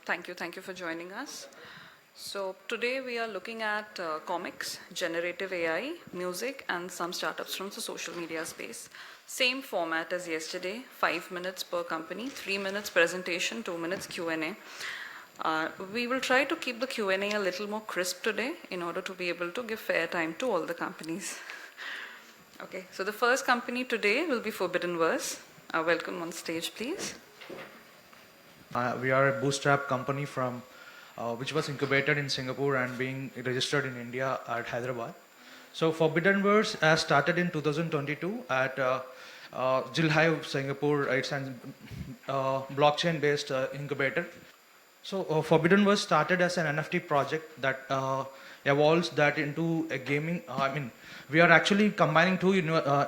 Thank you for joining us. So today we are looking at comics, generative AI, music, and some startups from the social media space. Same format as yesterday, 5 minutes per company, 3 minutes presentation, 2 minutes Q&A. We will try to keep the Q&A a little more crisp today in order to be able to give fair time to all the companies. Okay, so the first company today will be Forbidden Verse. Welcome on stage, please. We are a bootstrap company from which was incubated in Singapore and being registered in India at Hyderabad. So Forbidden Verse has started in 2022 at Jilhive, Singapore. It's an blockchain-based incubator. So Forbidden Verse started as an NFT project that evolves that into a gaming. We are actually combining two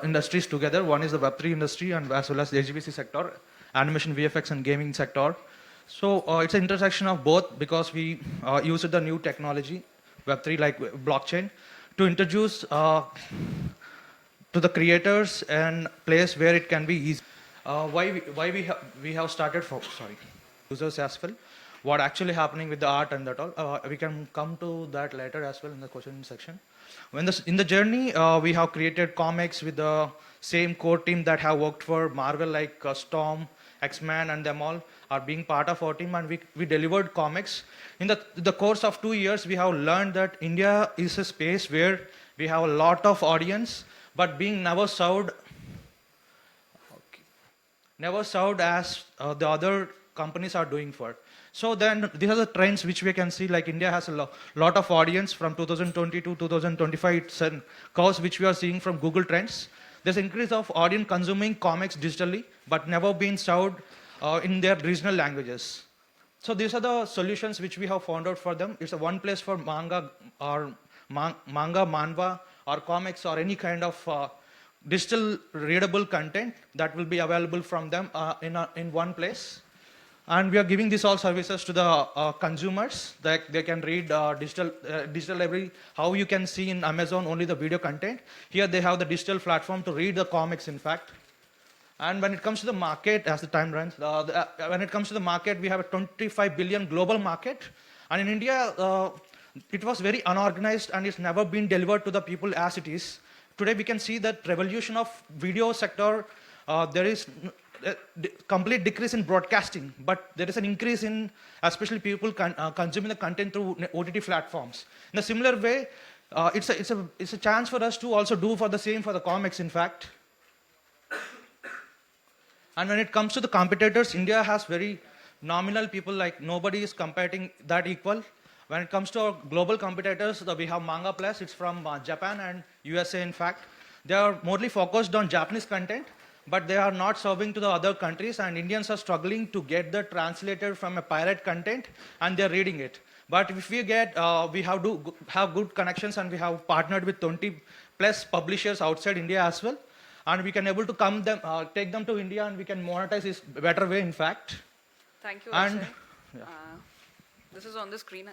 industries together. One is the Web3 industry and as well as the HVC sector, animation, VFX, and gaming sector. So it's an intersection of both because we use the new technology, Web3 like blockchain, to introduce to the creators and place where it can be easy. Why we have started for users as well. What actually happening with the art and that all. We can come to that later as well in the question section. In the journey, we have created comics with the same core team that have worked for Marvel like Storm, X-Men, and them all are being part of our team, and we delivered comics. In the course of 2 years, we have learned that India is a space where we have a lot of audience, but being never served as the other companies are doing for. So then these are the trends which we can see, like India has a lot of audience from 2020 to 2025. It's a curve which we are seeing from Google Trends. There's increase of audience consuming comics digitally, but never been served in their regional languages. So these are the solutions which we have found out for them. It's a one place for manga or manhwa or comics or any kind of digital readable content that will be available from them in one place. And we are giving these all services to the consumers that they can read digital library. How you can see in Amazon only the video content. Here they have the digital platform to read the comics, in fact. And when it comes to the market, as the time runs, when it comes to the market, we have a 25 billion global market. And in India, it was very unorganized and it's never been delivered to the people as it is. Today we can see that revolution of video sector, there is complete decrease in broadcasting, but there is an increase in especially people consuming the content through OTT platforms. In a similar way, it's a chance for us to also do for the same for the comics, in fact. And when it comes to the competitors, India has very nominal people, like nobody is competing that equal. When it comes to our global competitors, we have Manga Plus, it's from Japan and USA, in fact. They are mostly focused on Japanese content, but they are not serving to the other countries, and Indians are struggling to get the translated from a pirate content, and they're reading it. But if we get, we have to have good connections, and we have partnered with 20 plus publishers outside India as well, and we can able to take them to India, and we can monetize this better way, in fact. Thank you, Akshay. Yeah. This is on the screen.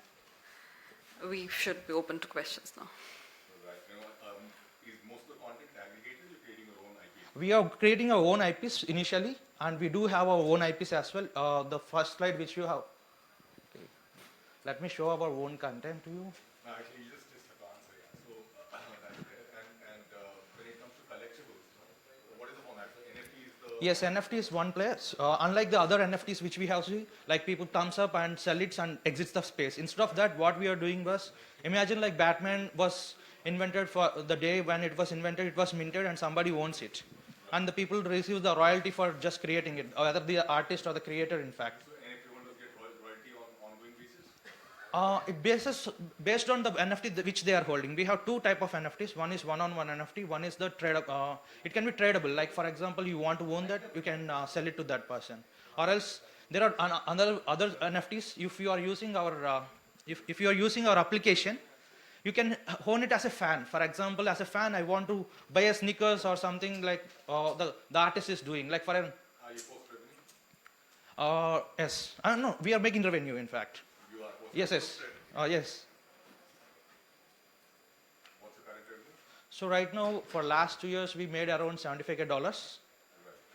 We should be open to questions now. We are creating our own IPs initially, and we do have our own IPs as well. The first slide which you have. Okay. Let me show our own content to you. Actually, you just answer, yeah. So, when it comes to collectibles, what is the format? So NFT is the... Yes, NFT is one place. Unlike the other NFTs which we have seen, like people thumbs up and sell it and exits the space. Instead of that, what we are doing was, imagine like Batman was invented for the day when it was invented, it was minted and somebody owns it. And the people receive the royalty for just creating it, whether the artist or the creator, in fact. So NFT holders get royalty on ongoing basis? Based on the NFT which they are holding. We have two type of NFTs. One is one-on-one NFT. One is the trade. It can be tradable. Like for example, you want to own that, you can sell it to that person. Or else there are other NFTs. If you are using our if you are using our application, you can own it as a fan. For example, as a fan, I want to buy a sneakers or something like the artist is doing. Like for an. Are you post revenue? Yes. No, we are making revenue, in fact. You are post Yes. Yes. What's your current revenue? So right now, for last 2 years, we made around $75K,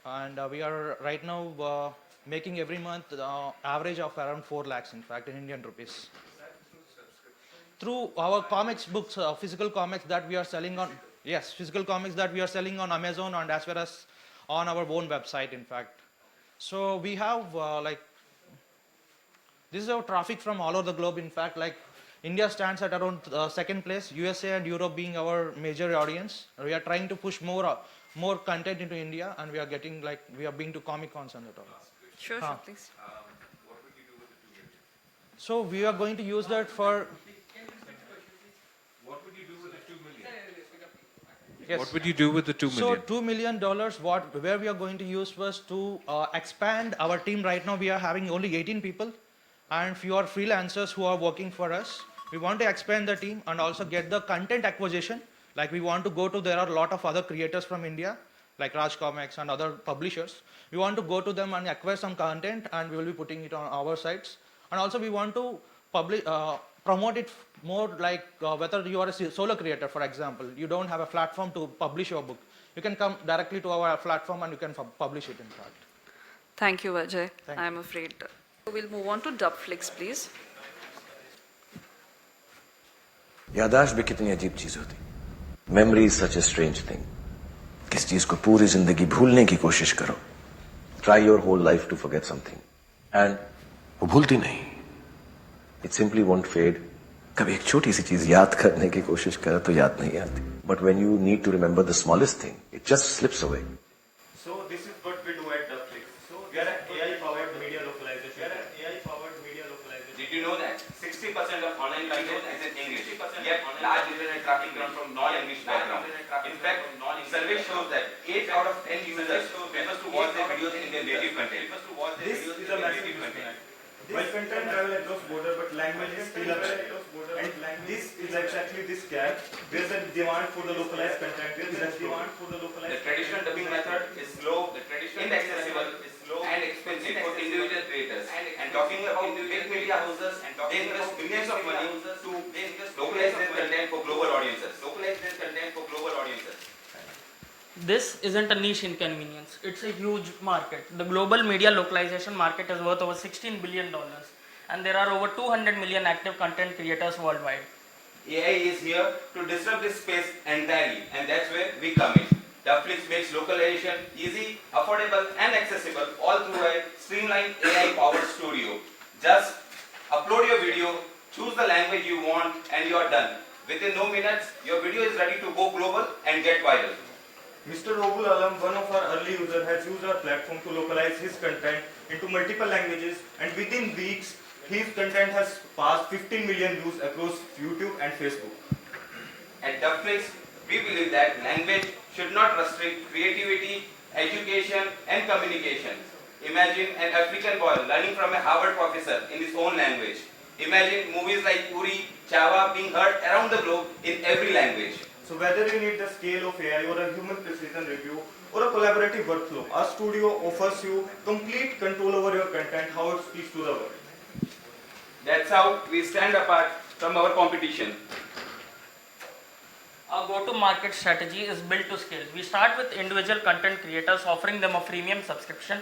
and we are right now making every month average of around 4 lakhs, in fact, in Indian rupees. Through our comics books, physical comics that we are selling on, yes, physical comics that we are selling on Amazon and as well as on our own website, in fact. So we have this is our traffic from all over the globe. In fact, like India stands at around second place, USA and Europe being our major audience. We are trying to push more content into India, and we are getting like we are being to Comic Cons and all. Sure, Huh. sure, please. What would you do with the 2 million? So we are going to use that for. What would you do with the 2 million? Yes. What would you do with the 2 So million? $2 million, where we are going to use was to expand our team. Right now we are having only 18 people and few are freelancers who are working for us. We want to expand the team and also get the content acquisition. Like we want to go to, there are a lot of other creators from India, like Raj Comics and other publishers. We want to go to them and acquire some content and we will be putting it on our sites. And also we want to promote it more, like whether you are a solo creator, for example, you don't have a platform to publish your book. You can come directly to our platform and you can publish it, in fact. Thank you, Ajay. Thank I'm afraid. We'll move on to Dubflix, please. यादाश्त भी कितनी अजीब चीज होती, memory is such a strange thing. किस चीज को पूरी जिंदगी भूलने की कोशिश करो, try your whole life to forget something, and वो भूलती नहीं. It simply won't fade. कभी एक छोटी सी चीज याद करने की कोशिश करो तो याद नहीं आती, but when you need to remember the smallest thing, it just slips away. So this is what we do at Dubflix. So we are an AI-powered media localization. We are an AI-powered media localization. Did you know that 60% of online content is in English? Yet large internet traffic comes from non-English background. In fact, survey shows that 8 out of 10 users prefer to watch their videos in their native content. This is a massive disconnect. While content travel across border, but language is still a barrier. And this is exactly this gap. There's a demand for the localized content. There is a demand for the The localized. traditional dubbing method is slow, inaccessible, and expensive for individual creators. And talking about big media houses, they invest millions of money to localize their content for global audiences. This isn't a niche inconvenience. It's a huge market. The global media localization market is worth over $16 billion, and there are over 200 million active content creators worldwide. AI is here to disrupt this space entirely, and that's where we come in. Dubflix makes localization easy, affordable, and accessible, all through a streamlined AI-powered studio. Just upload your video, choose the language you want, and you are done. Within no minutes, your video is ready to go global and get viral. Mr. Robul Alam, one of our early users, has used our platform to localize his content into multiple languages, and within weeks, his content has passed 15 million views across YouTube and Facebook. At Dubflix, we believe that language should not restrict creativity, education, and communication. Imagine an African boy learning from a Harvard professor in his own language. Imagine movies like Uri, Chava being heard around the globe in every language. So whether you need the scale of AI or a human precision review or a collaborative workflow, our studio offers you complete control over your content, how it speaks to the world. That's how we stand apart from our competition. Our go-to-market strategy is built to scale. We start with individual content creators, offering them a freemium subscription.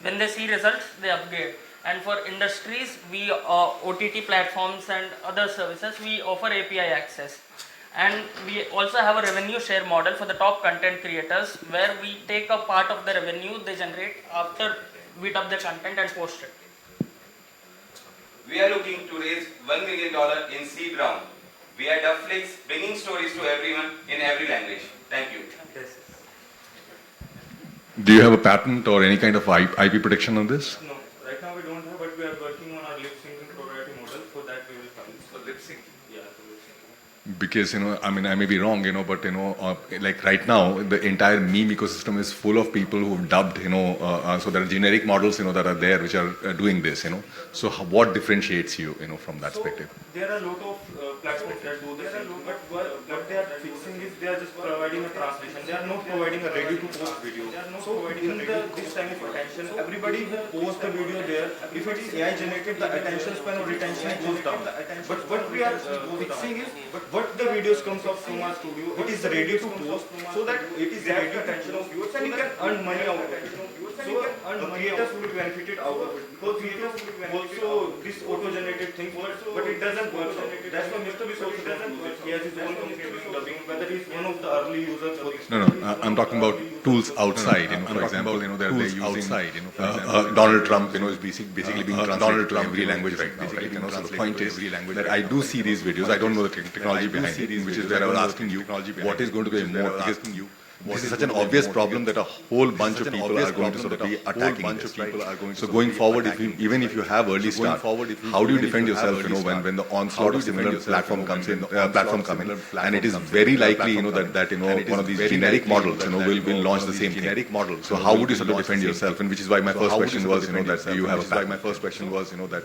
When they see results, they upgrade. And for industries, OTT platforms and other services, we offer API access. And we also have a revenue share model for the top content creators, where we take a part of the revenue they generate after we dub the content and post it. We are looking to raise $1 million in seed round. We are Dubflix, bringing stories to everyone in every language. Thank you. Yes. Do you have a patent or any kind of IP protection on this? No, right now we don't have, but we are working on our lip syncing proprietary model. For that we will come. For lip sync. Yeah, for lip syncing. Because, I mean, I may be wrong, but, like right now, the entire meme ecosystem is full of people who've dubbed, so there are generic models, that are there which are doing this, So what differentiates you, from that perspective? There are a lot of platforms that do this, but what they are fixing is they are just providing a translation. They are not providing a ready-to-post video. So in this time of attention, everybody who posts the video there, if it is AI generated, the attention span or retention goes down. But what we are fixing is, what the videos comes up from our studio, it is ready to post, so that it is ready attention of viewers and you can earn money out of it. So the creators will be benefited out of it. Because creators also this auto-generated thing, but it doesn't work. That's why Mr. Bis also doesn't work. He has his own company doing dubbing, whether he's one of the early users for this. No, I'm talking about tools outside. For example, they're using outside. Donald Trump, is basically being translated to every language right now. Right? So the point is that I do see these videos. I don't know the technology behind it, which is where I was asking you what is going to be more. This is such an obvious problem that a whole bunch of people are going to sort of be attacking this, right? So going forward, even if you have early start, how do you defend yourself, when the onslaught of similar platform comes in, and it is very likely, that one of these generic models, will launch the same thing. So how would you sort of defend yourself? And which is why my first question was, that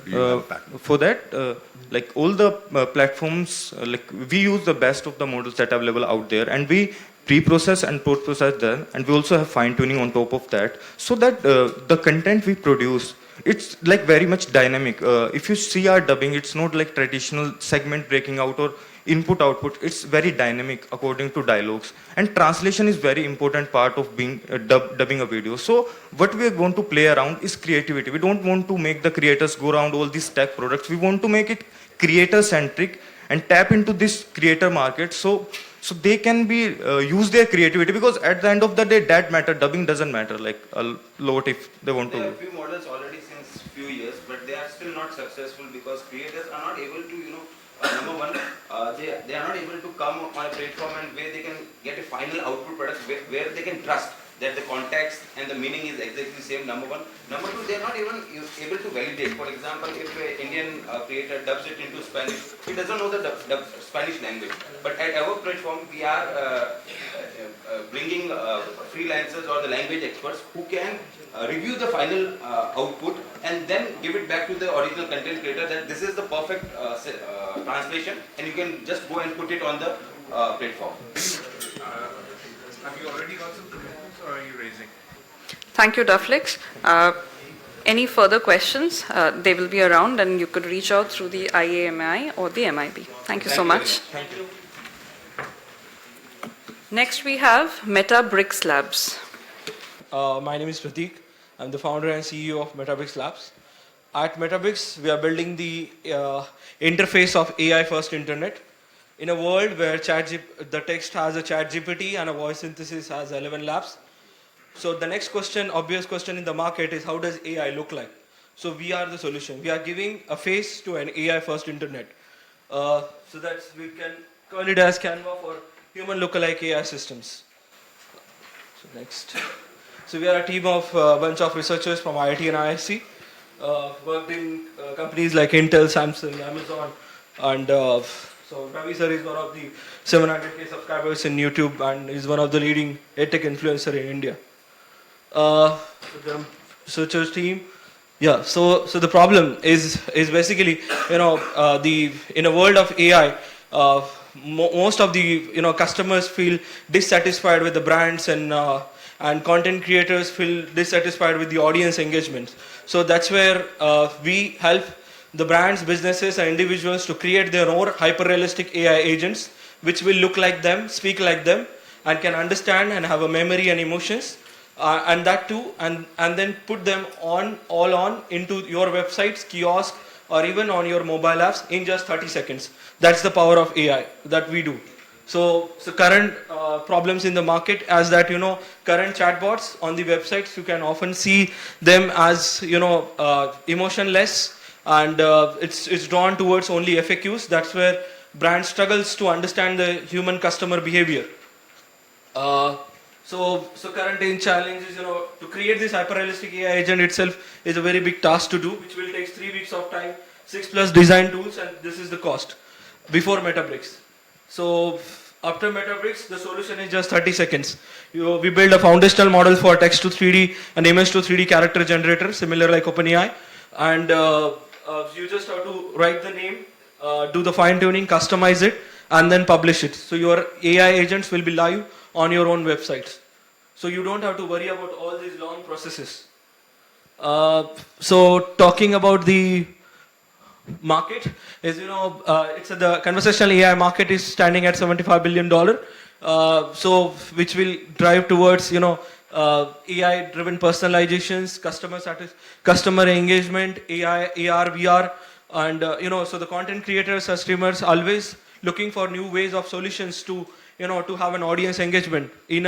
you have a patent. For that, like all the platforms, like we use the best of the models that are available out there, and we pre-process and post-process them, and we also have fine-tuning on top of that, so that the content we produce, it's like very much dynamic. If you see our dubbing, it's not like traditional segment breaking out or input-output. It's very dynamic according to dialogues, and translation is very important part of being dubbing a video. So what we are going to play around is creativity. We don't want to make the creators go around all these tech products. We want to make it creator-centric and tap into this creator market, so they can be use their creativity, because at the end of the day that matter. Dubbing doesn't matter like a lot if they want to. There are a few models already since few years, but they are still not successful because creators are not able to, number one, they are not able to come on a platform and where they can get a final output product where they can trust that the context and the meaning is exactly the same, number one. Number two, they are not even able to validate. For example, if an Indian creator dubs it into Spanish, he doesn't know the Spanish language. But at our platform, we are bringing freelancers or the language experts who can review the final output and then give it back to the original content creator that this is the perfect translation, and you can just go and put it on the platform. Have you already got some commitments or are you raising? Thank you, Dufflix. Any further questions? They will be around, and you could reach out through the IAMI or the MIB. Thank you so much. Thank you. Next, we have Metabricks Labs. My name is Prateek. I'm the founder and CEO of Metabricks Labs. At Metabricks, we are building the interface of AI-first internet. In a world where the text has a ChatGPT and a voice synthesis has 11 labs. So the next question, obvious question in the market is, how does AI look like? So we are the solution. We are giving a face to an AI-first internet. So that we can call it as Canva for human lookalike AI systems. So next. So we are a team of a bunch of researchers from IIT and IISc. Worked in companies like Intel, Samsung, Amazon, and so Ravi sir is one of the 700k subscribers in YouTube and is one of the leading edtech influencer in India. The researchers team, yeah. So the problem is basically, in a world of AI, most of the customers feel dissatisfied with the brands, and content creators feel dissatisfied with the audience engagement. So that's where we help the brands, businesses, and individuals to create their own hyper-realistic AI agents, which will look like them, speak like them, and can understand and have a memory and emotions, and that too, and then put them all into your websites, kiosk, or even on your mobile apps in just 30 seconds. That's the power of AI that we do. So current problems in the market as that, current chatbots on the websites, you can often see them as, emotionless, and it's drawn towards only FAQs. That's where brand struggles to understand the human customer behavior. So current challenge is, to create this hyper-realistic AI agent itself is a very big task to do, which will take 3 weeks of time, 6+ design tools, and this is the cost before Metabricks. So after Metabricks, the solution is just 30 seconds. We build a foundational model for text to 3D and image to 3D character generator, similar like OpenAI, and you just have to write the name, do the fine-tuning, customize it, and then publish it. So your AI agents will be live on your own websites. So you don't have to worry about all these long processes. So talking about the market is, it's the conversational AI market is standing at $75 billion. So which will drive towards, AI driven personalizations, customer engagement, AI, AR, VR, and, so the content creators or streamers always looking for new ways of solutions to, to have an audience engagement. In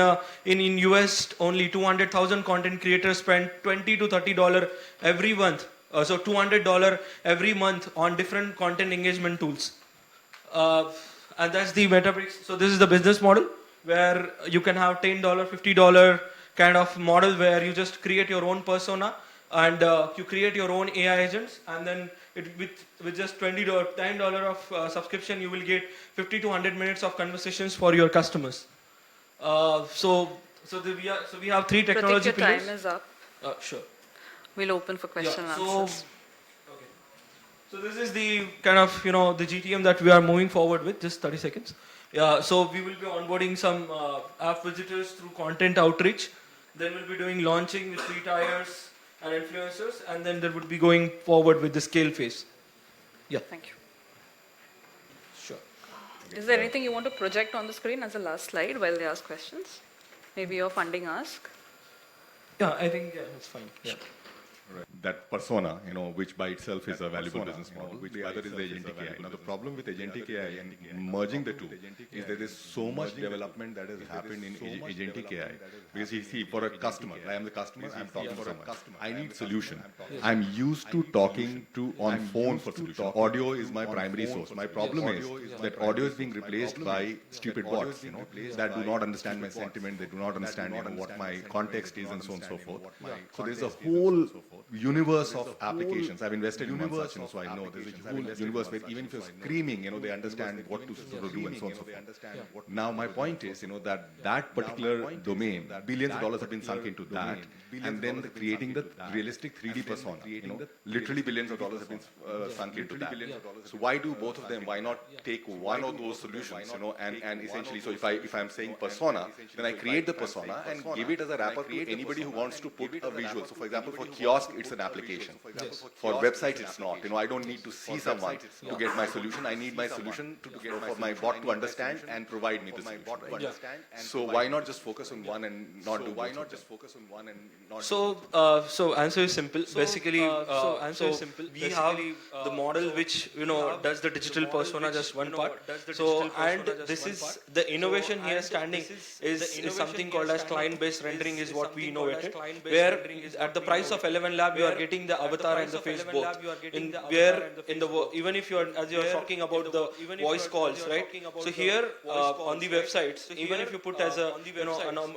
US, only 200,000 content creators spend $20 to $30 every month. So $200 every month on different content engagement tools. And that's the Metabricks. So this is the business model where you can have $10, $50 kind of model where you just create your own persona and you create your own AI agents, and then with just $10 of subscription, you will get 50 to 100 minutes of conversations for your customers. So we have three technology Pratik, your pillars. time is up. Sure. We'll open for question and so, answers. okay. So this is the kind of, the GTM that we are moving forward with, just 30 seconds. Yeah, so we will be onboarding some app visitors through content outreach. Then we'll be doing launching with free tires and influencers, and then there would be going forward with the scale phase. Yeah. Thank you. Sure. Is there anything you want to project on the screen as a last slide while they ask questions? Maybe your funding ask? Yeah, I think that's fine. Yeah. That persona, which by itself is a valuable business model. The other is the agentic AI. Now, the problem with agentic AI and merging the two is there is so much development that has happened in agentic AI. Because you see, for a customer, I am the customer, I'm talking to someone. I need solution. I'm used to talking on phone for solution. Audio is my primary source. My problem is that audio is being replaced by stupid bots, that do not understand my sentiment, they do not understand what my context is, and so on and so forth. So there's a whole universe of applications. I've invested in one such, so I know there's a whole universe where even if you're screaming, they understand what to do and so on and so forth. Now my point is, that particular domain, billions of dollars have been sunk into that, and then creating the realistic 3D persona. Literally billions of dollars have been sunk into that. So why do both of them? Why not take one of those solutions, and essentially, so if I'm saying persona, then I create the persona and give it as a wrapper to anybody who wants to put a visual. So for example, for kiosk, it's an application. For websites, it's not. I don't need to see someone to get my solution. I need my solution for my bot to understand and provide me the solution. Right? So why not just focus on one and not do both? So answer is simple. Basically, we have the model which does the digital persona just one part. So and this is the innovation here standing is something called as client-based rendering is what we innovated. Where at the price of 11 Lab you are getting the avatar and the face both. Even if you're talking about the voice calls, right? So here on the websites, even if you put as a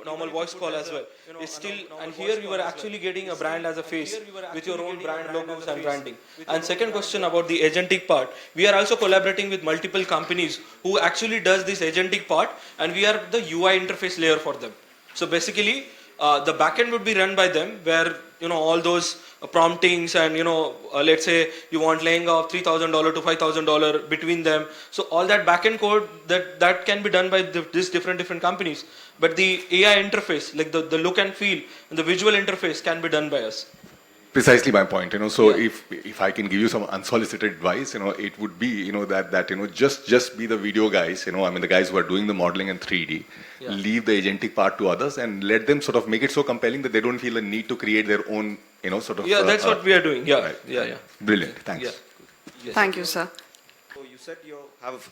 normal voice call as well, it's still, and here you are actually getting a brand as a face with your own brand logos and branding. And second question about the agentic part, we are also collaborating with multiple companies who actually does this agentic part, and we are the UI interface layer for them. So basically, the backend would be run by them, where all those promptings and let's say you want laying of $3,000 to $5,000 between them. So all that backend code that can be done by these different companies. But the AI interface, like the look and feel and the visual interface, can be done by us. Precisely my point, So if I can give you some unsolicited advice, it would be, that just be the video guys, the guys who are doing the modeling in 3D. Yeah. Leave the agentic part to others and let them sort of make it so compelling that they don't feel a need to create their own, sort of. Yeah, that's what we are doing. Yeah, right. Yeah. Brilliant. Thanks. Yeah. Yes. Thank you, sir. So you said you have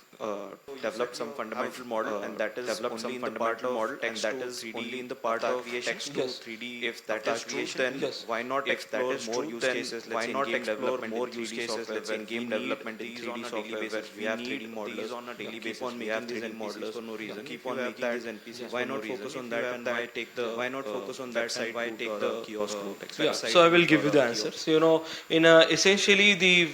developed some fundamental model, and that is only in the part of model, and that is only in the part of text to 3D. If that is true, then why not explore more use cases? Why not explore more use cases? Let's say in game development in 3D software, where we have 3D modelers on a daily basis. We have 3D modelers for no reason. Keep on making these NPCs. Why not focus on that? And why take the? Why not focus on that side? Why take the kiosk route? Yeah. So I will give you the answer. So in essentially the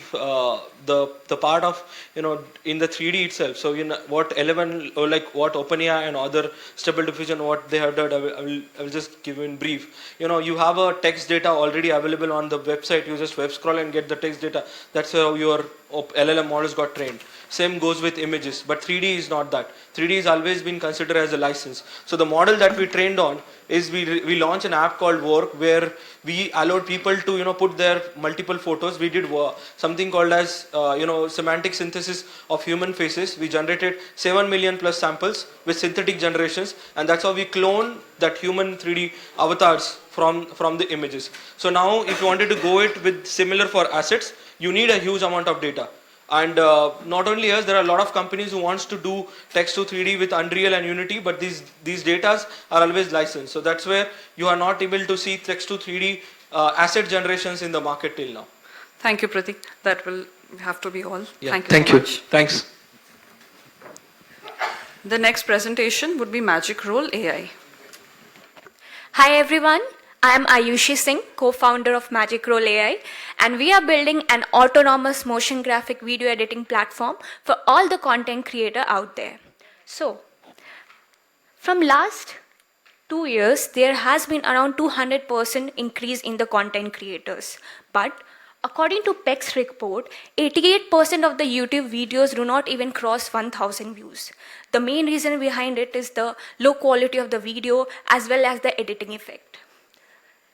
part of in the 3D itself. So what 11 or like what OpenAI and other Stable Diffusion what they have done, I will just give you in brief. You have a text data already available on the website. You just web scroll and get the text data. That's how your LLM models got trained. Same goes with images, but 3D is not that. 3D has always been considered as a license. So the model that we trained on is we launched an app called Work, where we allowed people to put their multiple photos. We did something called as semantic synthesis of human faces. We generated 7 million plus samples with synthetic generations, and that's how we clone that human 3D avatars from the images. So now if you wanted to go it with similar for assets, you need a huge amount of data. And not only us, there are a lot of companies who wants to do text to 3D with Unreal and Unity, but these datas are always licensed. So that's where you are not able to see text to 3D asset generations in the market till now. Thank you, Pratik. That will have to be all. Yeah. Thank you so much. Thanks. The next presentation would be Magic Roll AI. Hi everyone, I am Ayushi Singh, co-founder of Magic Roll AI, and we are building an autonomous motion graphic video editing platform for all the content creator out there. So, from last 2 years, there has been around 200% increase in the content creators. But according to PEX report, 88% of the YouTube videos do not even cross 1,000 views. The main reason behind it is the low quality of the video as well as the editing effect.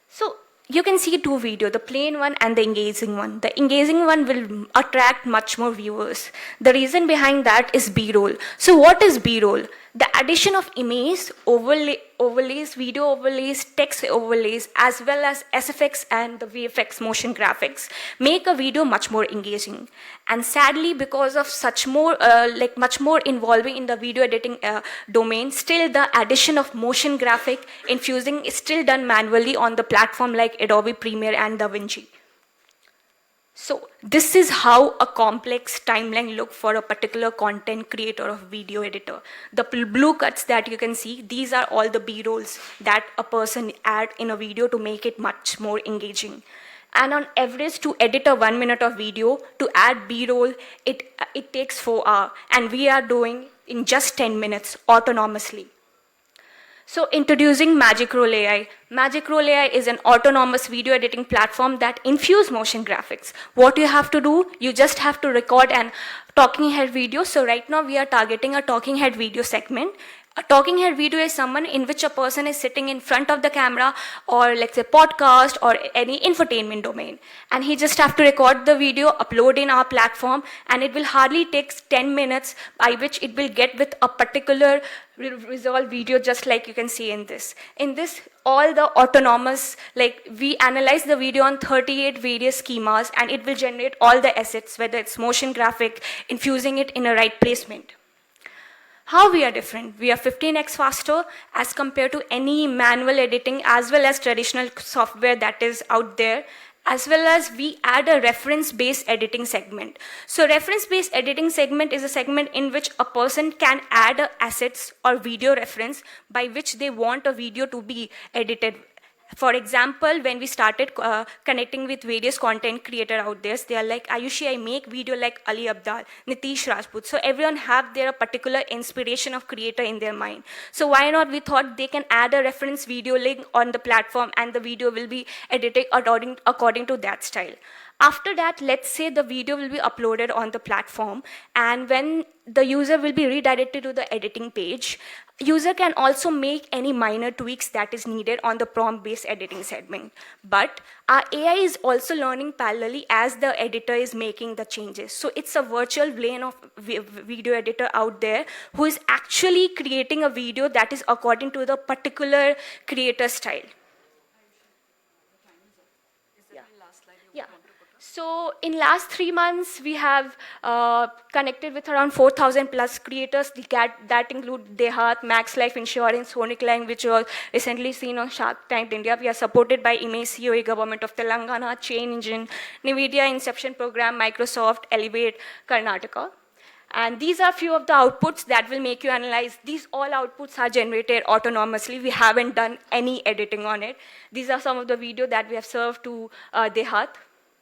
So you can see two videos, the plain one and the engaging one. The engaging one will attract much more viewers. The reason behind that is B-roll. So what is B-roll? The addition of image, overlays, video overlays, text overlays, as well as SFX and the VFX motion graphics make a video much more engaging. And sadly, because of such more, much more involving in the video editing domain, still the addition of motion graphic infusing is still done manually on the platform like Adobe Premiere and DaVinci. So this is how a complex timeline look for a particular content creator or video editor. The blue cuts that you can see, these are all the B-rolls that a person add in a video to make it much more engaging. And on average, to edit a 1 minute of video, to add B-roll, it takes 4 hours. And we are doing in just 10 minutes autonomously. So introducing Magic Roll AI. Magic Roll AI is an autonomous video editing platform that infuses motion graphics. What you have to do, you just have to record an talking head video. So right now we are targeting a talking head video segment. A talking head video is someone in which a person is sitting in front of the camera, or let's say podcast or any infotainment domain. And he just have to record the video, upload in our platform, and it will hardly take 10 minutes, by which it will get with a particular resolved video, just like you can see in this. In this, all the autonomous, we analyze the video on 38 various schemas, and it will generate all the assets, whether it's motion graphic, infusing it in a right placement. How we are different? We are 15x faster as compared to any manual editing as well as traditional software that is out there, as well as we add a reference-based editing segment. So reference-based editing segment is a segment in which a person can add assets or video reference by which they want a video to be edited. For example, when we started connecting with various content creators out there, they are like, Ayushi, I make video like Ali Abdal, Nitish Rajput. So everyone have their particular inspiration of creator in their mind. So why not? We thought they can add a reference video link on the platform and the video will be edited according to that style. After that, let's say the video will be uploaded on the platform, and when the user will be redirected to the editing page, user can also make any minor tweaks that is needed on the prompt-based editing segment. But our AI is also learning parallelly as the editor is making the changes. So it's a virtual brain of video editor out there who is actually creating a video that is according to the particular creator style. Yeah. So in last 3 months, we have connected with around 4,000 plus creators. That include Dehat, Max Life Insurance, Sonic Line, which was recently seen on Shark Tank India. We are supported by Image COE, Government of Telangana, Chain Engine, NVIDIA Inception Program, Microsoft, Elevate, Karnataka. And these are few of the outputs that will make you analyze. These all outputs are generated autonomously. We haven't done any editing on it. These are some of the video that we have served to Dehat.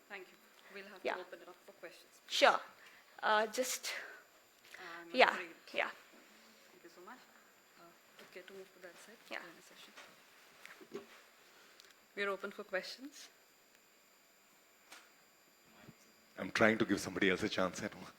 Thank you. We'll have Yeah. to open it up for questions. Sure. Yeah. Thank you so much. Okay, to move to that side. Yeah. Session. We're open for questions. I'm trying to give somebody else a chance. I don't.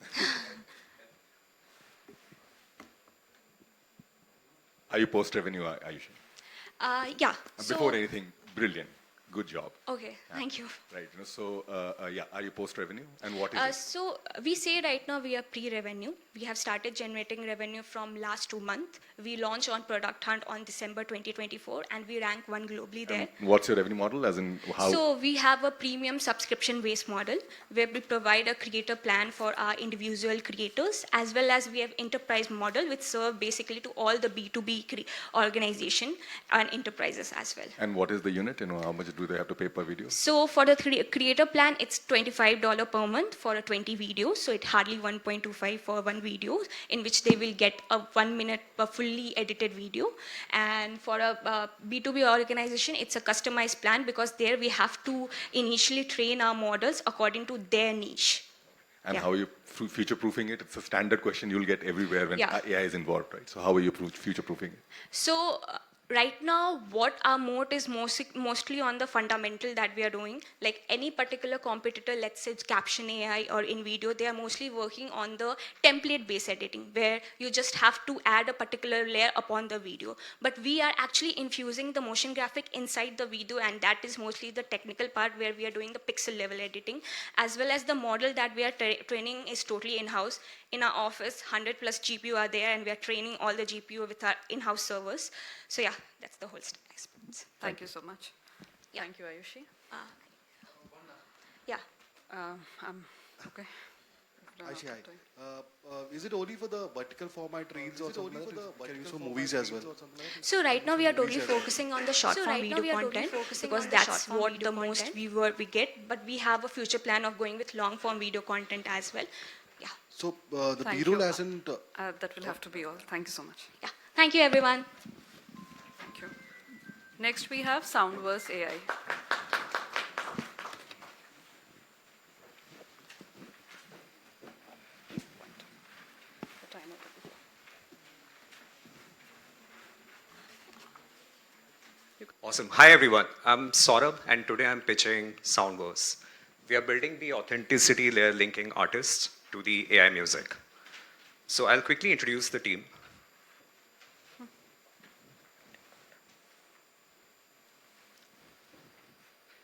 Are you post-revenue, Ayushi? Yeah. Before anything, brilliant. Good job. Okay, thank you. Right. So, yeah, are you post-revenue? And what is it? So we say right now we are pre-revenue. We have started generating revenue from last 2 months. We launched on Product Hunt on December 2024, and we rank 1 globally there. And what's your revenue model? As in how? So we have a premium subscription-based model where we provide a creator plan for our individual creators, as well as we have enterprise model which serve basically to all the B2B organization and enterprises as well. And what is the unit? How much do they have to pay per video? So for the creator plan, it's $25 per month for a 20 videos. So it hardly 1.25 for one video, in which they will get a 1 minute fully edited video. And for a B2B organization, it's a customized plan because there we have to initially train our models according to their niche. And how are you future-proofing it? It's a standard question you'll get everywhere when AI is involved, right? So how are you future-proofing it? So right now, what our moat is mostly on the fundamental that we are doing. Like any particular competitor, let's say it's Caption AI or InVideo, they are mostly working on the template-based editing, where you just have to add a particular layer upon the video. But we are actually infusing the motion graphic inside the video, and that is mostly the technical part where we are doing the pixel level editing, as well as the model that we are training is totally in-house. In our office, 100 plus GPU are there, and we are training all the GPU with our in-house servers. So yeah, that's the whole experience. Thank you so much. Yeah. Thank you, Ayushi. Yeah. Okay. Ayushi, hi. Is it only for the vertical format reels or something like that? Can you show movies as well? So right now we are totally focusing on the short form video content because that's what the most viewer we get. But we have a future plan of going with long form video content as well. Yeah. So the Thank B-roll you. hasn't... That will have to be all. Thank you so much. Yeah. Thank you, everyone. Thank you. Next, we have Soundverse AI. Awesome. Hi, everyone. I'm Saurabh, and today I'm pitching Soundverse. We are building the authenticity layer linking artists to the AI music. So I'll quickly introduce the team.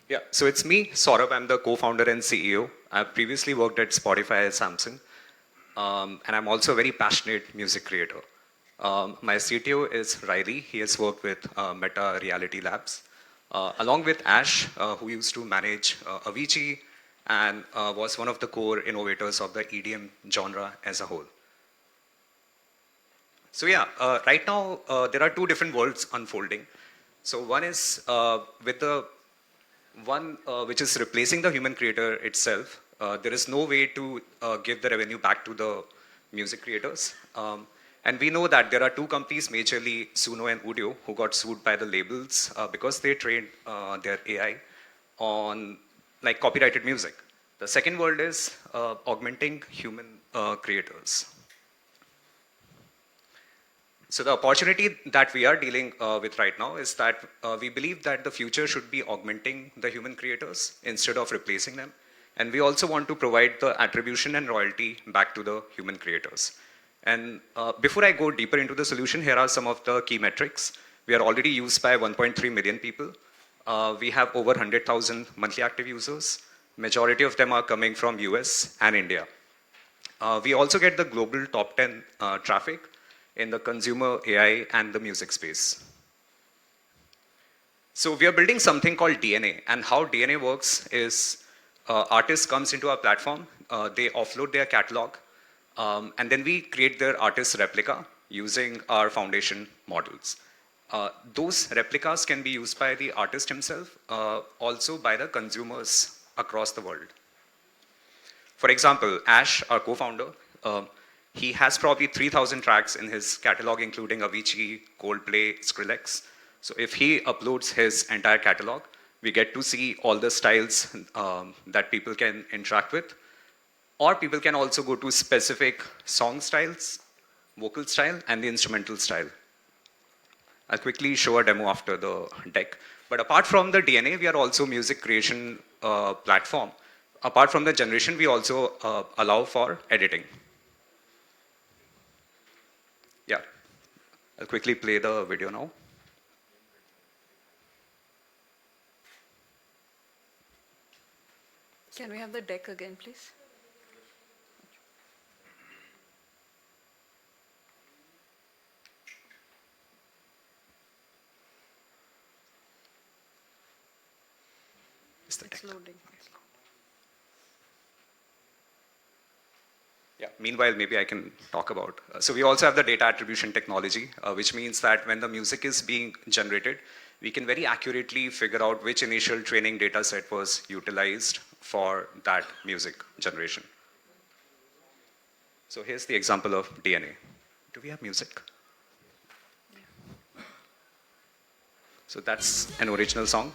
Yeah, so it's me, Saurabh. I'm the co-founder and CEO. I've previously worked at Spotify and Samsung, and I'm also a very passionate music creator. My CTO is Riley. He has worked with Meta Reality Labs, along with Ash, who used to manage Avicii and was one of the core innovators of the EDM genre as a whole. So yeah, right now there are two different worlds unfolding. So one is with the one which is replacing the human creator itself. There is no way to give the revenue back to the music creators. And we know that there are two companies, majorly Suno and Udio, who got sued by the labels because they trained their AI on like copyrighted music. The second world is augmenting human creators. So the opportunity that we are dealing with right now is that we believe that the future should be augmenting the human creators instead of replacing them. And we also want to provide the attribution and royalty back to the human creators. And before I go deeper into the solution, here are some of the key metrics. We are already used by 1.3 million people. We have over 100,000 monthly active users. Majority of them are coming from US and India. We also get the global top 10 traffic in the consumer AI and the music space. So we are building something called DNA, and how DNA works is artists comes into our platform, they offload their catalog, and then we create their artist replica using our foundation models. Those replicas can be used by the artist himself, also by the consumers across the world. For example, Ash, our co-founder, he has probably 3,000 tracks in his catalog, including Avicii, Coldplay, Skrillex. So if he uploads his entire catalog, we get to see all the styles that people can interact with. Or people can also go to specific song styles, vocal style, and the instrumental style. I'll quickly show a demo after the deck. But apart from the DNA, we are also music creation platform. Apart from the generation, we also allow for editing. Yeah. I'll quickly play the video now. Can we have the deck again, please? Is the It's deck? loading. Yeah, meanwhile, maybe I can talk about. So we also have the data attribution technology, which means that when the music is being generated, we can very accurately figure out which initial training data set was utilized for that music generation. So here's the example of DNA. Do we have music? So that's an original song.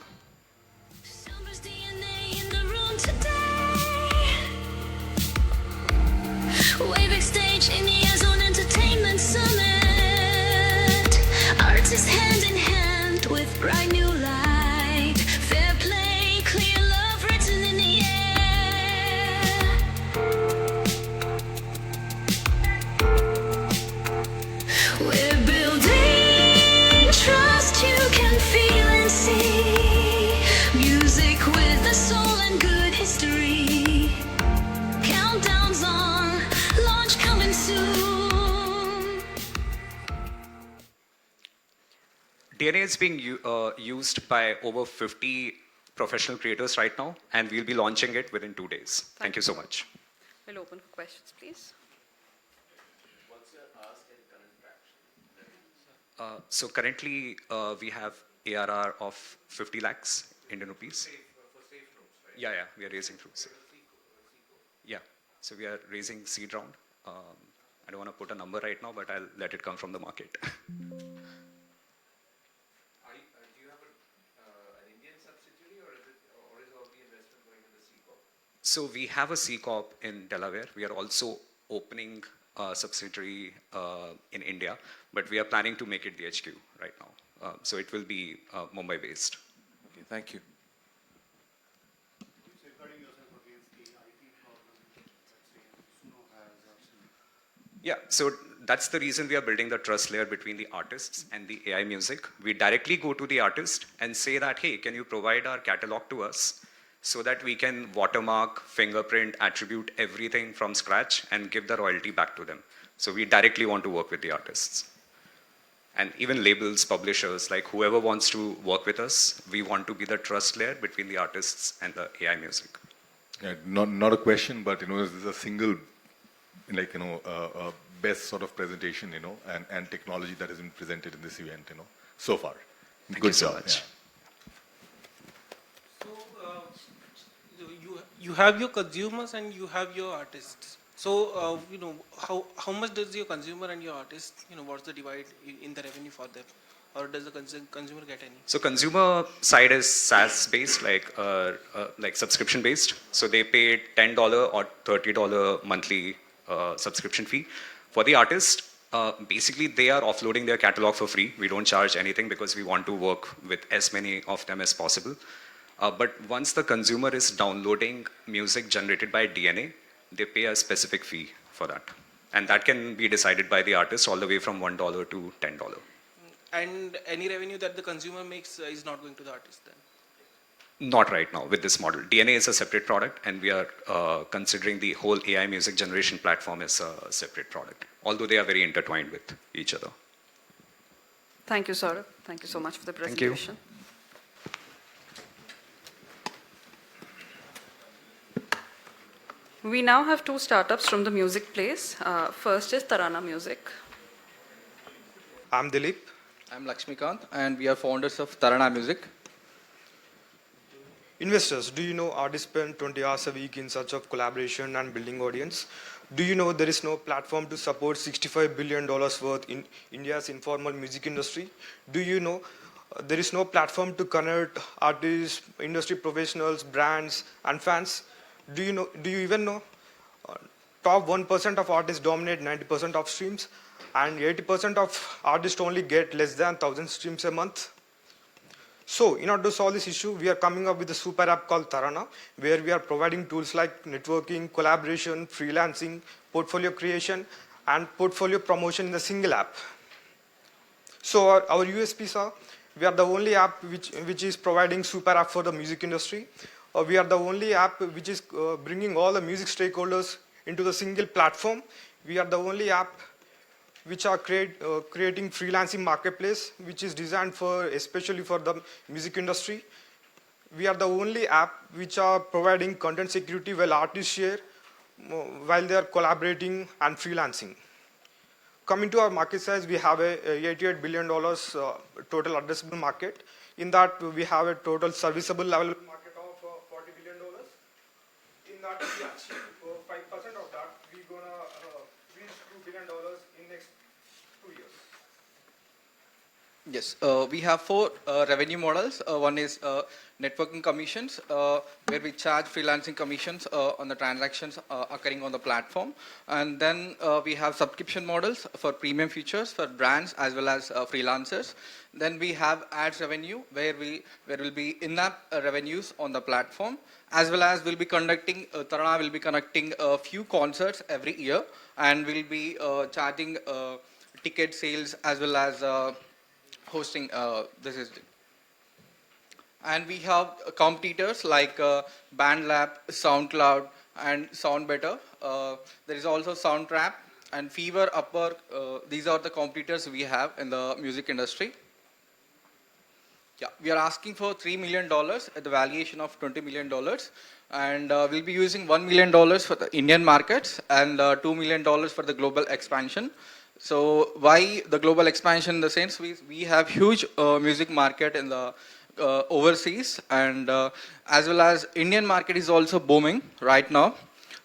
Waving stage in the Zone Entertainment Summit. Artists hand in hand with bright new light. Fair play, clear love written in the air. We're building trust you can feel and see. Music with a soul and good history. Countdowns on launch coming soon. DNA is being used by over 50 professional creators right now, and we'll be launching it within 2 days. Thank you so much. We'll open for questions, please. So currently, we have ARR of 50 lakhs Indian rupees. Yeah, we are raising through SAFE. Yeah, so we are raising seed round. I don't want to put a number right now, but I'll let it come from the market. Do you have an Indian subsidiary, or is all the investment going in the C Corp? So we have a C Corp in Delaware. We are also opening a subsidiary in India, but we are planning to make it the HQ right now. So it will be Mumbai based. Okay, thank you. Yeah, so that's the reason we are building the trust layer between the artists and the AI music. We directly go to the artist and say that, hey, can you provide our catalog to us so that we can watermark, fingerprint, attribute everything from scratch and give the royalty back to them. So we directly want to work with the artists. And even labels, publishers, like whoever wants to work with us, we want to be the trust layer between the artists and the AI music. Yeah, not a question, but this is a single, best sort of presentation, and technology that has been presented in this event, so far. Thank Good you so job. much. So you have your consumers and you have your artists. So how much does your consumer and your artist, what's the divide in the revenue for them, or does the consumer get any? So consumer side is SaaS based, like subscription based. So they pay $10 or $30 monthly subscription fee. For the artist, basically they are offloading their catalog for free. We don't charge anything because we want to work with as many of them as possible. But once the consumer is downloading music generated by DNA, they pay a specific fee for that. And that can be decided by the artist all the way from $1 to $10. And any revenue that the consumer makes is not going to the artist then? Not right now with this model. DNA is a separate product, and we are considering the whole AI music generation platform as a separate product, although they are very intertwined with each other. Thank you, Saurabh. Thank you so much for the Thank you. presentation. We now have two startups from the music place. First is Tarana Music. I'm Dilip. I'm Lakshmikant, and we are founders of Tarana Music. Investors, do you know artists spend 20 hours a week in search of collaboration and building audience? Do you know there is no platform to support $65 billion worth in India's informal music industry? Do you know there is no platform to connect artists, industry professionals, brands, and fans? Do you even know top 1% of artists dominate 90% of streams, and 80% of artists only get less than 1,000 streams a month? So, in order to solve this issue, we are coming up with a super app called Tarana, where we are providing tools like networking, collaboration, freelancing, portfolio creation, and portfolio promotion in a single app. So our USPs are, we are the only app which is providing super app for the music industry. We are the only app which is bringing all the music stakeholders into the single platform. We are the only app which are creating freelancing marketplace, which is designed for especially for the music industry. We are the only app which are providing content security while artists share while they are collaborating and freelancing. Coming to our market size, we have a $88 billion total addressable market. In that, we have a total serviceable level market of $40 billion. In that, we achieve 5% of that. We're gonna reach $2 billion in next 2 years. Yes, we have 4 revenue models. One is networking commissions, where we charge freelancing commissions on the transactions occurring on the platform. And then we have subscription models for premium features for brands as well as freelancers. Then we have ads revenue, where will be in-app revenues on the platform, as well as we'll be conducting, Tarana will be conducting a few concerts every year, and we'll be charging ticket sales as well as hosting. And we have competitors like BandLab, SoundCloud, and SoundBetter. There is also SoundTrap and Fever, Upwork. These are the competitors we have in the music industry. Yeah, we are asking for $3 million at the valuation of $20 million. And we'll be using $1 million for the Indian markets and $2 million for the global expansion. So why the global expansion? In the sense we have huge music market in the overseas, and as well as Indian market is also booming right now.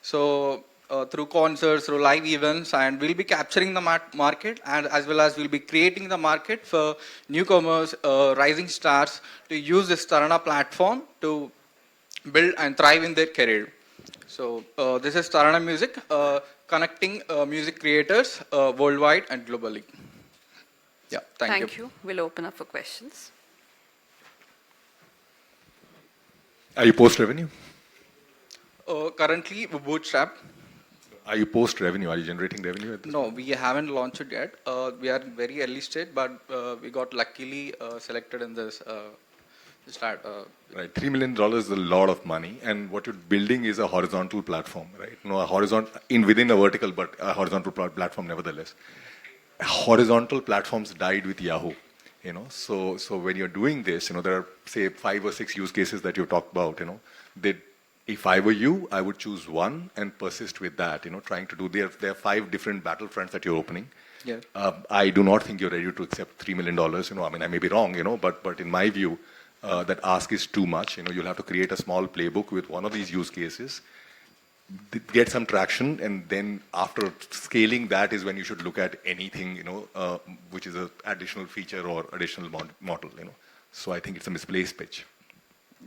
So through concerts, through live events, and we'll be capturing the market, and as well as we'll be creating the market for newcomers, rising stars to use this Tarana platform to build and thrive in their career. So this is Tarana Music, connecting music creators worldwide and globally. Yeah, thank you. We'll open up for questions. Are you post-revenue? Currently, we bootstrap. Are you post-revenue? Are you generating revenue at this No, we haven't launched it yet. We are very early stage, but we got luckily selected in this start. Right, $3 million is a lot of money, and what you're building is a horizontal platform, right? No, a horizontal within a vertical, but a horizontal platform nevertheless. Horizontal platforms died with Yahoo, you know. So when you're doing this, you know, there are say 5 or 6 use cases that you talked about, you know. If I were you, I would choose one and persist with that, you know, trying to do, there are 5 different battlefronts that you're opening. Yeah. I do not think you're ready to accept $3 million, you know, I mean, I may be wrong, you know, but in my view, that ask is too much. You know, you'll have to create a small playbook with one of these use cases, get some traction, and then after scaling that is when you should look at anything, you know, which is an additional feature or additional model, you know. So I think it's a misplaced pitch.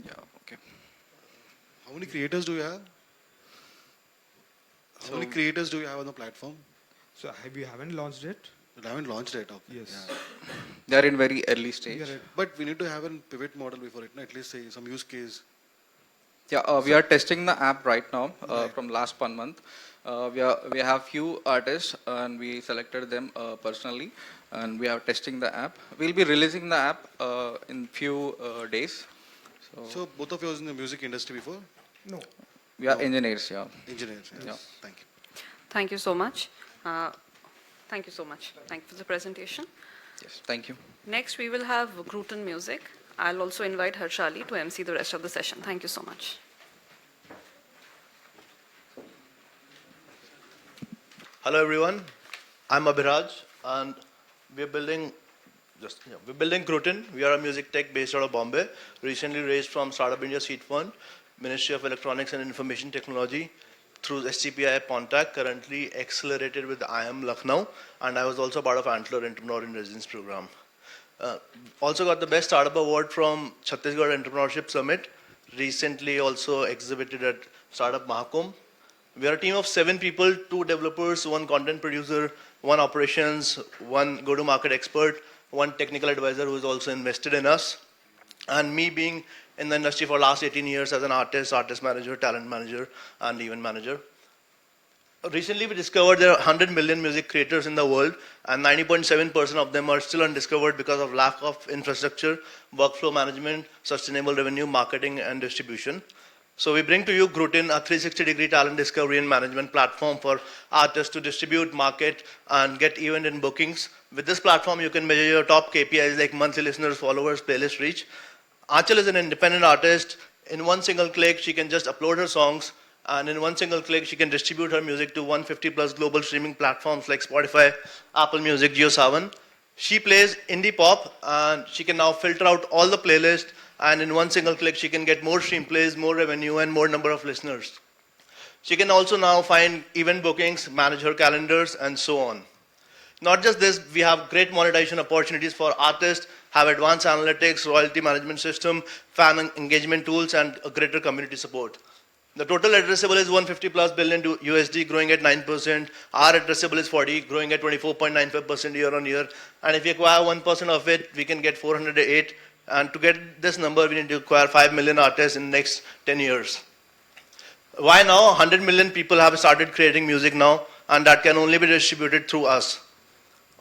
Yeah, okay. How many creators do you have? How many creators do you have on the platform? So we haven't launched it. You haven't launched it, okay. Yes. Yeah. They are in very early stage. But we need to have a pivot model before it, no? At least say some use case. Yeah, we are testing the app right now from last 1 month. We have few artists and we selected them personally, and we are testing the app. We'll be releasing the app in few days. So both of you was in the music industry before? No. We are engineers, yeah. Engineers, yes. Yeah. Thank you. Thank you so much. Thank you so much. Thank you for the presentation. Yes, thank you. Next, we will have Gruton Music. I'll also invite Harshali to MC the rest of the session. Thank you so much. Hello everyone, I'm Abhiraj, and we're building Gruton. We are a music tech based out of Bombay, recently raised from Startup India Seed Fund, Ministry of Electronics and Information Technology, through SCPI Pontac, currently accelerated with IIM Lucknow, and I was also part of Antler Entrepreneur in Residence program. Also got the Best Startup Award from Chhattisgarh Entrepreneurship Summit, recently also exhibited at Startup Mahakumbh. We are a team of 7 people, 2 developers, 1 content producer, 1 operations, 1 go-to-market expert, 1 technical advisor who is also invested in us, and me being in the industry for the last 18 years as an artist manager, talent manager, and event manager. recently we discovered there are 100 million music creators in the world, and 90.7% of them are still undiscovered because of lack of infrastructure, workflow management, sustainable revenue, marketing, and distribution. So we bring to you Grutin, a 360-degree talent discovery and management platform for artists to distribute, market, and get event and bookings. With this platform, you can measure your top KPIs like monthly listeners, followers, playlist reach. Aanchal is an independent artist. In one single click, she can just upload her songs, and in one single click, she can distribute her music to 150 plus global streaming platforms like Spotify, Apple Music, JioSaavn. She plays indie pop, and she can now filter out all the playlists, and in one single click, she can get more stream plays, more revenue, and more number of listeners. She can also now find event bookings, manage her calendars, and so on. Not just this, we have great monetization opportunities for artists, have advanced analytics, royalty management system, fan engagement tools, and a greater community support. The total addressable is 150 plus billion USD, growing at 9%. Our addressable is 40, growing at 24.95% year on year. And if we acquire 1% of it, we can get 408. And to get this number, we need to acquire 5 million artists in the next 10 years. Why now? 100 million people have started creating music now, and that can only be distributed through us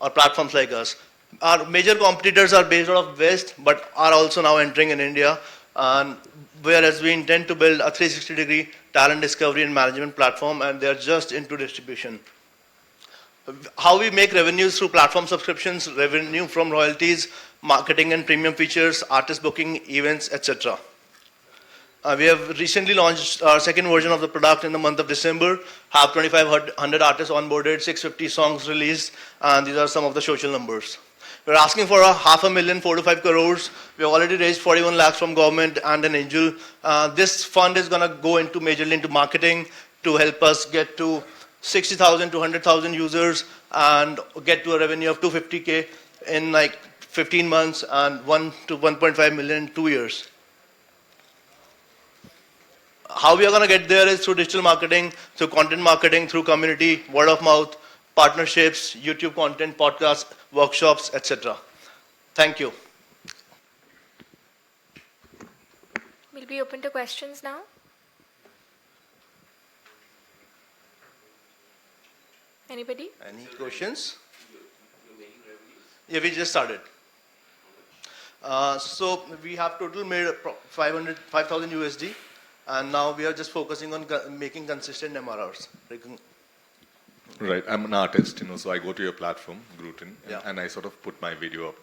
or platforms like us. Our major competitors are based out of West, but are also now entering in India. And whereas we intend to build a 360-degree talent discovery and management platform, and they're just into distribution. How we make revenues through platform subscriptions, revenue from royalties, marketing and premium features, artist booking, events, etc. We have recently launched our second version of the product in the month of December, have 2,500 artists onboarded, 650 songs released, and these are some of the social numbers. We're asking for a 500,000, 4 to 5 crores. We have already raised 41 lakhs from government and an angel. This fund is going to go into majorly into marketing to help us get to 60,000 to 100,000 users and get to a revenue of 250K in like 15 months and 1 to 1.5 million in 2 years. How we are going to get there is through digital marketing, through content marketing, through community, word of mouth, partnerships, YouTube content, podcasts, workshops, etc. Thank you. We'll be open to questions now. Anybody? Any questions? Yeah, we just started. So we have total made 5,000 USD, and now we are just focusing on making consistent MRRs. Right, I'm an artist, so I go to your platform, Grutin, Yeah. and I sort of put my video up,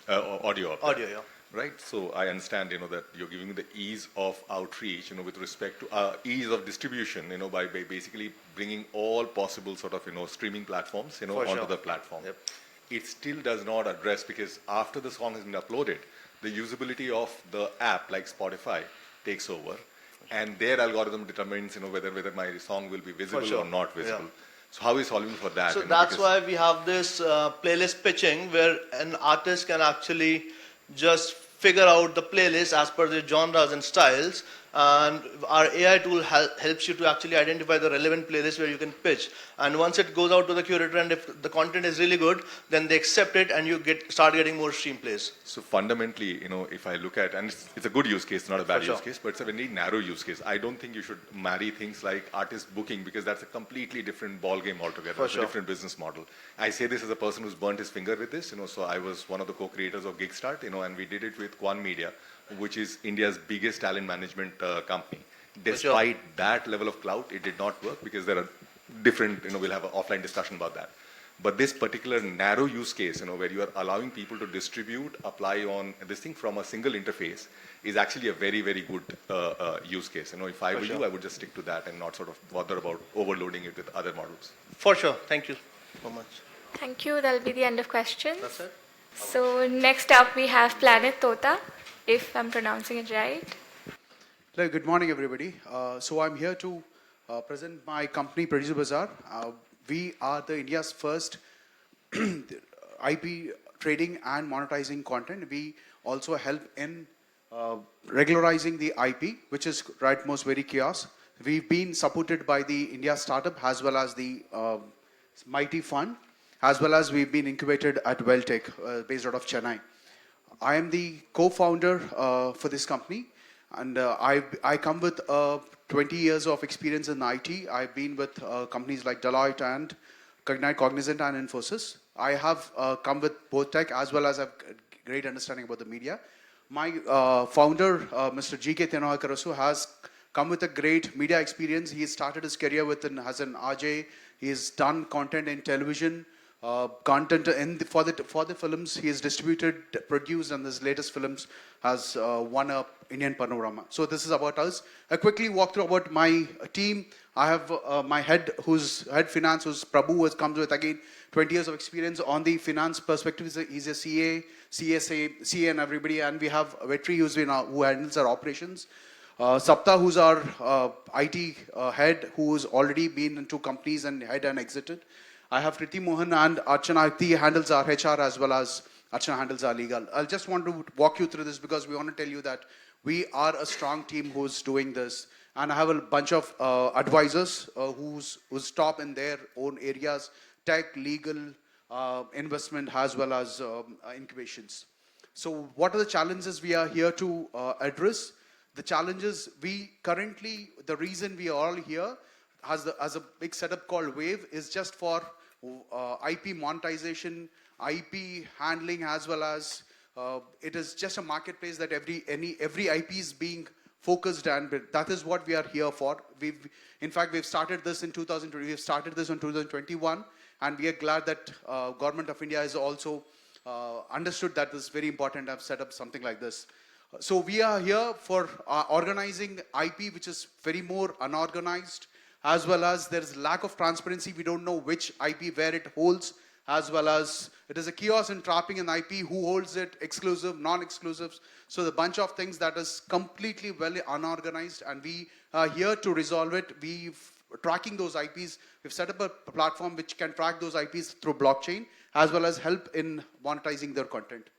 audio up. Audio, yeah. Right, so I understand, that you're giving me the ease of outreach, with respect to ease of distribution, by basically bringing all possible sort of, streaming platforms, For onto sure. the platform. Yep. It still does not address, because after the song has been uploaded, the usability of the app like Spotify takes over, and their algorithm determines, whether my song will be visible sure. or not visible. Yeah. So how are we solving for that? So that's why we have this playlist pitching, where an artist can actually just figure out the playlist as per their genres and styles, and our AI tool helps you to actually identify the relevant playlist where you can pitch. And once it goes out to the curator, and if the content is really good, then they accept it, and you start getting more stream plays. So fundamentally, if I look at, and it's a good use case, not a bad For sure. use case, but it's a very narrow use case. I don't think you should marry things like artist booking, because that's a completely different ball game altogether. For It's sure. a different business model. I say this as a person who's burnt his finger with this, so I was one of the co-creators of Gigstart, and we did it with Quan Media, which is India's biggest talent management company. For sure. Despite that level of clout, it did not work, because there are different, we'll have an offline discussion about that. But this particular narrow use case, where you are allowing people to distribute, apply on this thing from a single interface, is actually a very, very good use case. If I For were sure. you, I would just stick to that and not sort of bother about overloading it with other models. For sure. Thank you so much. Thank you. That'll be the end of questions. That's it. So next up we have Planet Tota, if I'm pronouncing it right. Hello, good morning, everybody. So I'm here to present my company, Producer Bazaar. We are the India's first IP trading and monetizing content. We also help in regularizing the IP, which is right most very chaos. We've been supported by the India Startup as well as the Mighty Fund, as well as we've been incubated at Welltech, based out of Chennai. I am the co-founder for this company, and I come with a 20 years of experience in IT. I've been with companies like Deloitte and Cognizant and Infosys. I have come with both tech as well as have great understanding about the media. My founder, Mr. G.K. Tenohakarasu, has come with a great media experience. He started his career as an RJ. He's done content in television, content for the films. He has distributed, produced, and his latest films has won a Indian Panorama. So this is about us. I quickly walk through about my team. I have my head, who's head finance, who's Prabhu, who comes with again 20 years of experience on the finance perspective. He's a CA, CSA, CA, and everybody. And we have Vetri, who handles our operations. Sapta, who's our IT head, who's already been into companies and had and exited. I have Kriti Mohan and Archana. Kriti handles our HR as well as Archana handles our legal. I'll just want to walk you through this because we want to tell you that we are a strong team who's doing this. And I have a bunch of advisors who's top in their own areas, tech, legal, investment, as well as incubations. So what are the challenges we are here to address? The challenges the reason we are all here as a big setup called Wave is just for IP monetization, IP handling, as well as it is just a marketplace that every IP is being focused, and that is what we are here for. In fact, we've started this in 2020. We've started this in 2021, and we are glad that Government of India has also understood that this is very important. I've set up something like this. So we are here for organizing IP, which is very more unorganized, as well as there is lack of transparency. We don't know which IP, where it holds, as well as it is a chaos in trapping an IP, who holds it, exclusive, non-exclusives. So the bunch of things that is completely well unorganized, and we are here to resolve it. We're tracking those IPs. We've set up a platform which can track those IPs through blockchain, as well as help in monetizing their content.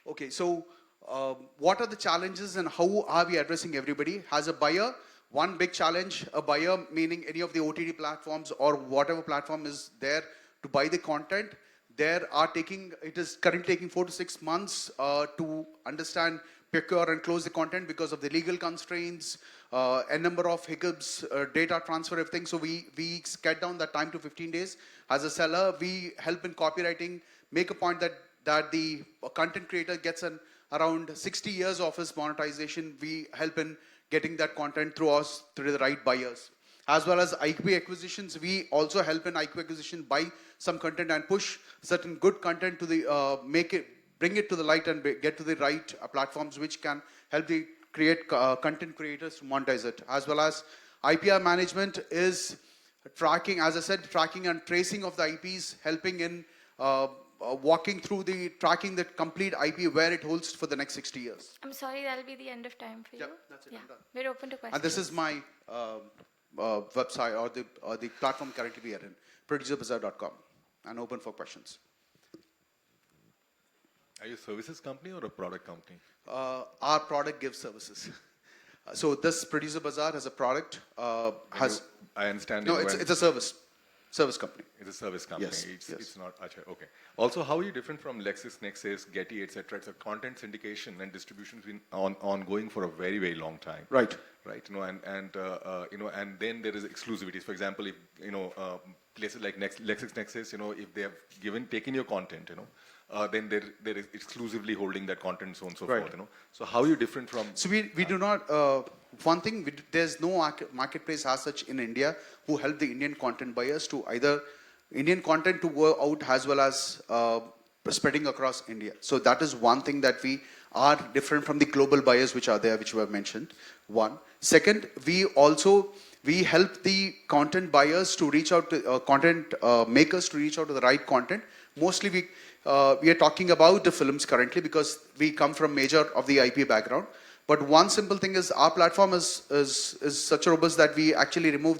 Okay, so what are the challenges and how are we addressing everybody? As a buyer, one big challenge, a buyer meaning any of the OTT platforms or whatever platform is there to buy the content, it is currently taking 4 to 6 months to understand, procure and close the content because of the legal constraints, a number of hiccups, data transfer, everything. So we cut down that time to 15 days. As a seller, we help in copywriting, make a point that the content creator gets around 60 years of his monetization. We help in getting that content through the right buyers. As well as IP acquisitions, we also help in IP acquisition, buy some content and push certain good content to the, bring it to the light and get to the right platforms which can help the content creators to monetize it. As well as IPR management is tracking, as I said, tracking and tracing of the IPs, helping in walking through tracking the complete IP where it holds for the next 60 years. I'm sorry, that'll be the end of time for you. Yeah, that's it. Yeah, I'm done. we're open to questions. And this is my website or the platform currently we are in, producerbazaar.com, and open for questions. Are you a services company or a product company? Our product gives services. So this Producer Bazaar has a product. I understand. No, it's a service company. It's a service company. Yes, It's not. Okay. Also, how are you different from LexisNexis, Getty, etc.? It's a content syndication and distribution has been ongoing for a very, very long time. Right. Right. And then there is exclusivities. For example, if places like LexisNexis, if they have taken your content, then they're exclusively holding that content, so on and so forth. So how are you different from? So we do not. One thing, there's no marketplace as such in India who help the Indian content buyers to either Indian content to go out as well as spreading across India. So that is one thing that we are different from the global buyers which are there, which we have mentioned. One. Second, we help the content buyers to reach out to content makers to reach out to the right content. Mostly we are talking about the films currently because we come from major of the IP background. But one simple thing is our platform is such robust that we actually remove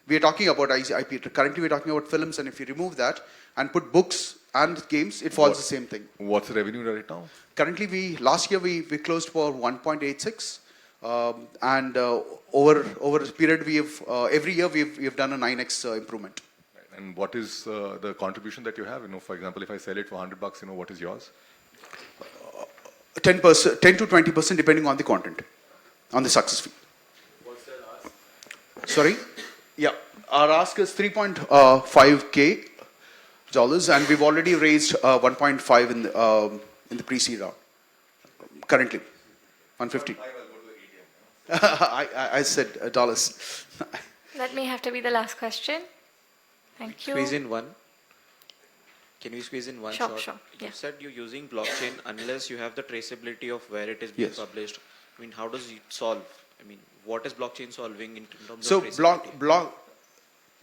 we are talking about IP. Currently we're talking about films, and if you remove that and put books and games, it falls the same thing. What's the revenue right now? Currently last year we closed for 1.86. And over a period every year we've done a 9x improvement. And what is the contribution that you have? For example, if I sell it for $100, what is yours? 10% to 20% depending on the content, on the success fee. What's Sorry? Yeah. Our ask is $3.5K, and we've already raised 1.5 in the pre-seed round. Currently, 150. I said dollars. That may have to be the last question. Thank you. Squeeze in one. Can we squeeze in one Sure, shot? sure, You yeah. said you're using blockchain unless you have the traceability of where it is being Yes. published. I mean, how does it solve? I mean, what is blockchain solving in terms So of traceability?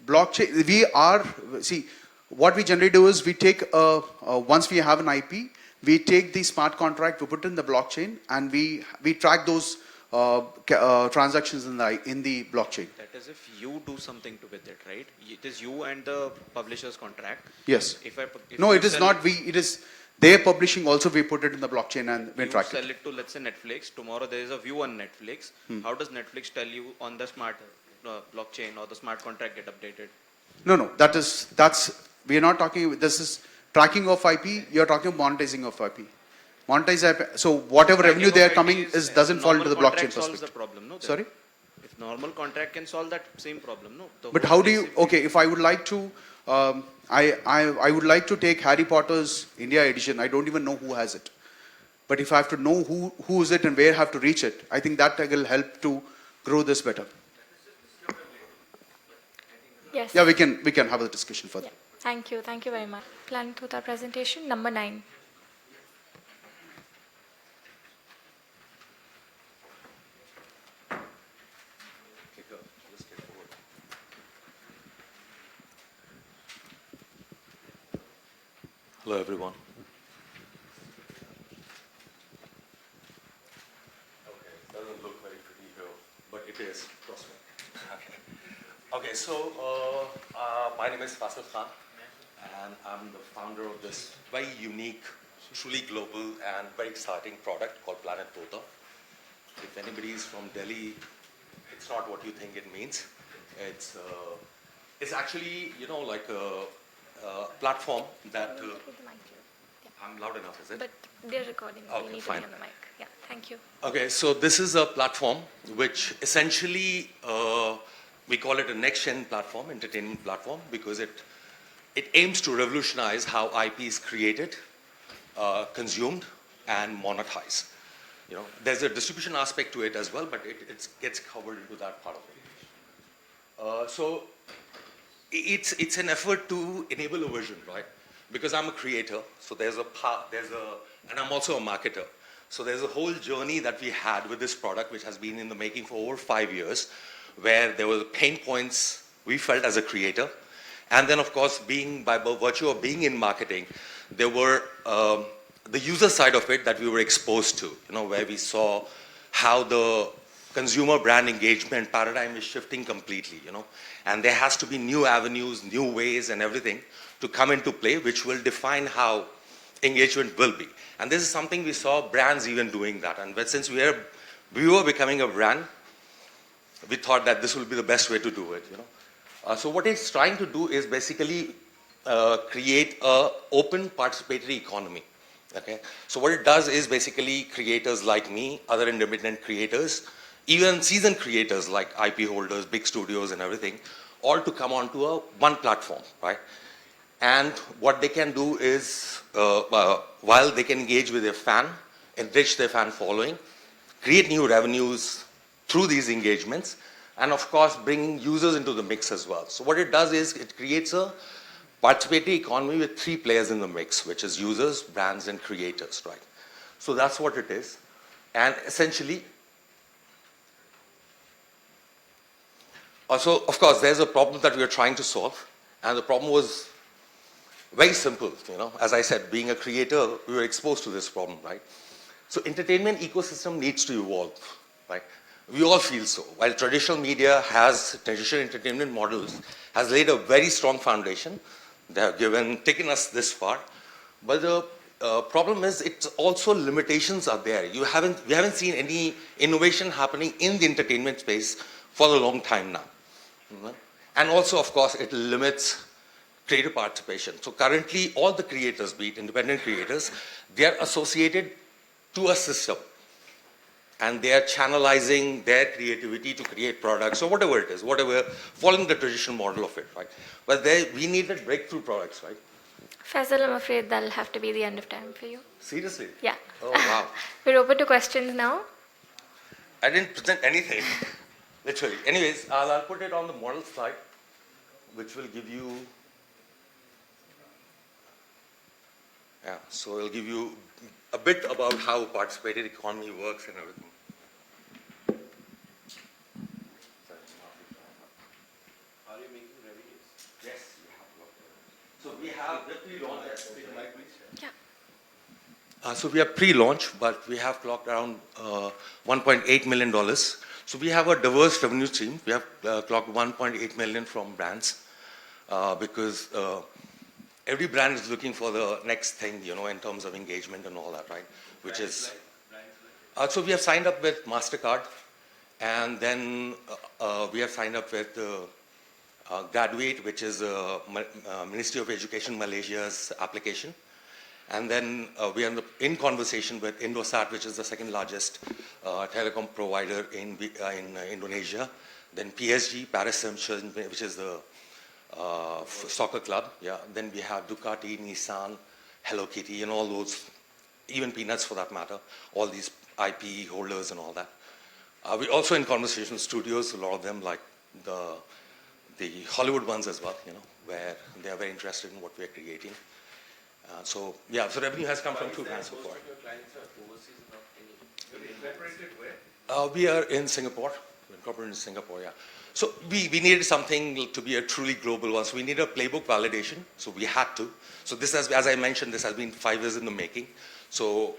blockchain, we are, see, what we generally do is we take, once we have an IP, we take the smart contract, we put it in the blockchain, and we track those transactions in the blockchain. That is if you do something with it, right? It is you and the publisher's contract. Yes. If No, you it is sell not we, it is their publishing also, we put it in the blockchain and we you track sell it. it to, let's say, Netflix. Tomorrow there is a view on Netflix. How does Netflix tell you on the smart blockchain or the smart contract get updated? No, we are not talking, this is tracking of IP, you're talking monetizing of IP. Monetize IP, so whatever revenue they are coming is doesn't fall into the Normal blockchain contract solves the perspective. problem, no? Sorry? If normal contract can solve that same problem, no? The But whole how do you, basic- okay, if I would like to, I would like to take Harry Potter's India edition, I don't even know who has it. But if I have to know who is it and where I have to reach it, I think that will help to grow this better. Yes. Yeah, we can have a discussion further. Thank you very much. Planning with our presentation, number 9. Hello, everyone. Okay, it doesn't look very pretty here, but it is, trust me. Okay, so my name is Faisal Khan, and I'm the founder of this very unique, truly global, and very exciting product called Planet Bota. If anybody is from Delhi, it's not what you think it means. It's actually, like a platform that I'm loud enough, is it? But they're recording. Okay, We need fine. to be on the mic. Yeah, thank you. Okay, so this is a platform which essentially we call it a next-gen platform, entertainment platform, because it aims to revolutionize how IP is created, consumed, and monetized. There's a distribution aspect to it as well, but it gets covered into that part of it. So it's an effort to enable a vision, right? Because I'm a creator, so and I'm also a marketer. So there's a whole journey that we had with this product, which has been in the making for over 5 years, where there were pain points we felt as a creator. And then, of course, by virtue of being in marketing, there were the user side of it that we were exposed to, where we saw how the consumer brand engagement paradigm is shifting completely, and there has to be new avenues, new ways and everything to come into play, which will define how engagement will be. And this is something we saw brands even doing that. And since we were becoming a brand, we thought that this will be the best way to do it, So what it's trying to do is basically create a open participatory economy. Okay, so what it does is basically creators like me, other independent creators, even seasoned creators like IP holders, big studios and everything, all to come onto one platform, right? And what they can do is, while they can engage with their fan, enrich their fan following, create new revenues through these engagements, and of course bringing users into the mix as well. So what it does is it creates a participatory economy with 3 players in the mix, which is users, brands, and creators, right? So that's what it is. And essentially, also, of course, there's a problem that we are trying to solve, and the problem was very simple, As I said, being a creator, we were exposed to this problem, right? So entertainment ecosystem needs to evolve, right? We all feel so. While traditional entertainment models has laid a very strong foundation, they have taken us this far, but the problem is it's also limitations are there. We haven't seen any innovation happening in the entertainment space for a long time now. And also, of course, it limits creator participation. So currently, all the creators, be it independent creators, they are associated to a system. and they are channelizing their creativity to create products or whatever it is, whatever, following the traditional model of it, right? But we needed breakthrough products, right? Faisal, I'm afraid that'll have to be the end of time for you. Seriously? Yeah. Oh, wow. We're open to questions now. I didn't present anything, literally. Anyways, I'll put it on the model slide, which will give you, so it'll give you a bit about how participated economy works and everything. Are you making revenues? Yes, we have. So we have pre-launch. Yeah. So we have pre-launch, but we have clocked around $1.8 million. So we have a diverse revenue stream. We have clocked 1.8 million from brands because every brand is looking for the next thing, in terms of engagement and all that, right? Which is, so we have signed up with MasterCard, and then we have signed up with Graduate, which is Ministry of Education Malaysia's application. And then we are in conversation with Indosat, which is the second largest telecom provider in Indonesia. Then PSG, Paris Saint-Germain, which is the soccer club. Yeah. Then we have Ducati, Nissan, Hello Kitty, and all those, even Peanuts for that matter, all these IP holders and all that. We're also in conversation with studios, a lot of them, like the Hollywood ones as well, where they are very interested in what we are creating. So revenue has come from two brands so far. Most of your clients are overseas, not any. You're incorporated where? We are in Singapore. We're incorporated in Singapore, yeah. So we needed something to be a truly global one. So we needed a playbook validation. So we had to. So this has, as I mentioned, this has been 5 years in the making. So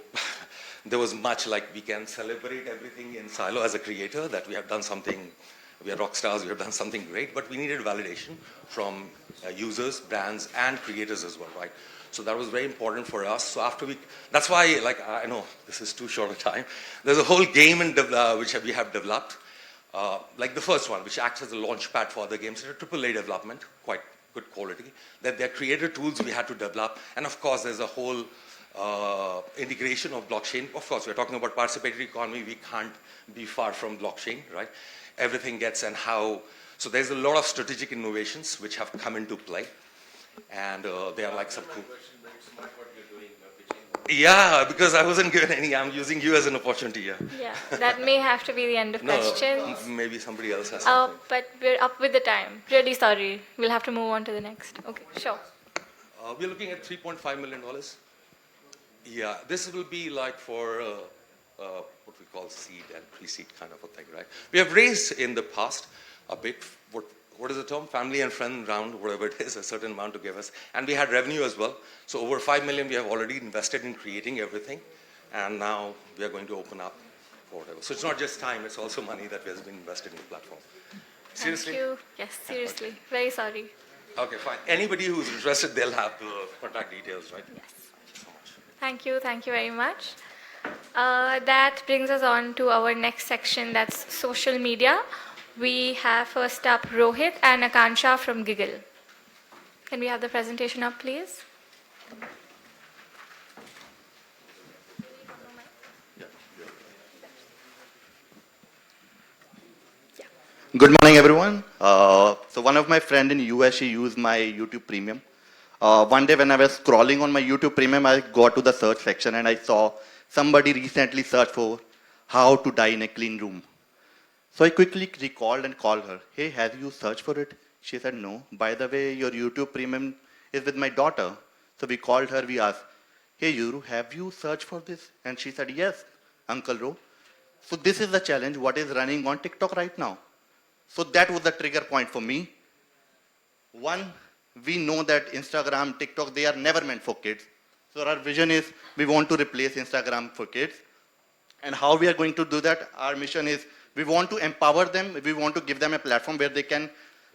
there was much like we can celebrate everything in silo as a creator that we have done something. We are rock stars. We have done something great. But we needed validation from users, brands, and creators as well, right? So that was very important for us. So after that's why, I know this is too short a time. There's a whole game which we have developed. Like the first one, which acts as a launch pad for other games. It's a AAA development, quite good quality. That they're creator tools we had to develop. And of course, there's a whole integration of blockchain. Of course, we're talking about participatory economy. We can't be far from blockchain, right? Everything gets and how. So there's a lot of strategic innovations which have come into play. And they are like some cool. Yeah, because I wasn't given any. I'm using you as an opportunity. Yeah, that may have to be the end of questions. Maybe somebody else has something. But we're up with the time. Really sorry. We'll have to move on to the next. Okay, sure. We're looking at $3.5 million. Yeah, this will be like for what we call seed and pre-seed kind of a thing, right? We have raised in the past a bit. What is the term? Family and friend round, whatever it is, a certain amount to give us. And we had revenue as well. So over 5 million we have already invested in creating everything. And now we are going to open up for whatever. So it's not just time, it's also money that has been invested in the platform. Seriously? Thank you. Yes, seriously. Very sorry. Okay, fine. Anybody who's interested, they'll have the contact details, right? Yes. Thank you. Thank you very much. That brings us on to our next section, that's social media. We have first up Rohit and Akansha from Giggle. Can we have the presentation up, please? Good morning, everyone. So one of my friend in US, she used my YouTube Premium. One day when I was scrolling on my YouTube Premium, I got to the search section and I saw somebody recently searched for how to die in a clean room. So I quickly recalled and called her. Hey, have you searched for it? She said, no. By the way, your YouTube Premium is with my daughter. So we called her, we asked, hey, Yuru, have you searched for this? And she said, yes, Uncle Ro. So this is the challenge, what is running on TikTok right now. So that was the trigger point for me. One, we know that Instagram, TikTok, they are never meant for kids. So our vision is we want to replace Instagram for kids. And how we are going to do that, our mission is we want to empower them. We want to give them a platform where they can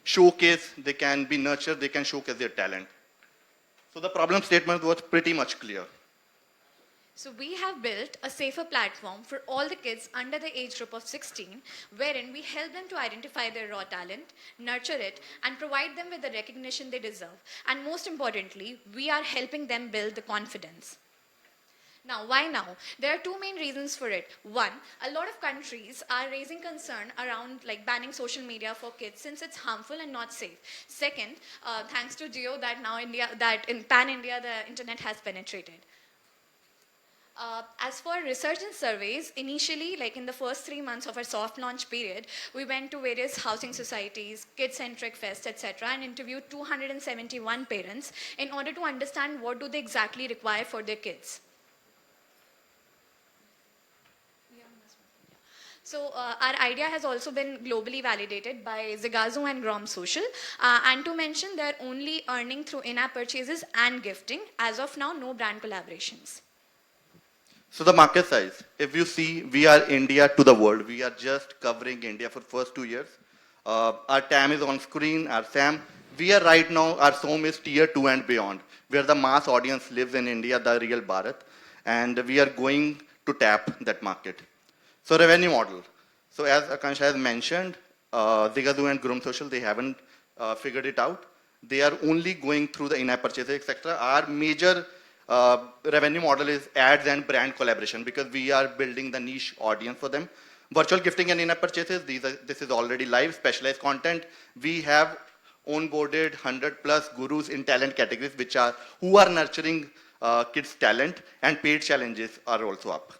showcase, they can be nurtured, they can showcase their talent. So the problem statement was pretty much clear. So we have built a safer platform for all the kids under the age group of 16, wherein we help them to identify their raw talent, nurture it, and provide them with the recognition they deserve. And most importantly, we are helping them build the confidence. Now, why now? There are two main reasons for it. One, a lot of countries are raising concern around like banning social media for kids since it's harmful and not safe. Second, thanks to Jio, that now in pan India the internet has penetrated. As for research and surveys, initially, like in the first 3 months of our soft launch period, we went to various housing societies, kid-centric fests, etc., and interviewed 271 parents in order to understand what do they exactly require for their kids. So our idea has also been globally validated by Zagazo and Grom Social. And to mention, they're only earning through in-app purchases and gifting. As of now, no brand collaborations. So the market size, if you see, we are India to the world. We are just covering India for first 2 years. Our TAM is on screen, our SAM. We are right now, our SOM is tier 2 and beyond, where the mass audience lives in India, the real Bharat. And we are going to tap that market. So revenue model. So as Akansha has mentioned, Zigazoo and Grom Social, they haven't figured it out. They are only going through the in-app purchases, etc. Our major revenue model is ads and brand collaboration because we are building the niche audience for them. Virtual gifting and in-app purchases, this is already live, specialized content. We have onboarded 100 plus gurus in talent categories who are nurturing kids' talent, and paid challenges are also up.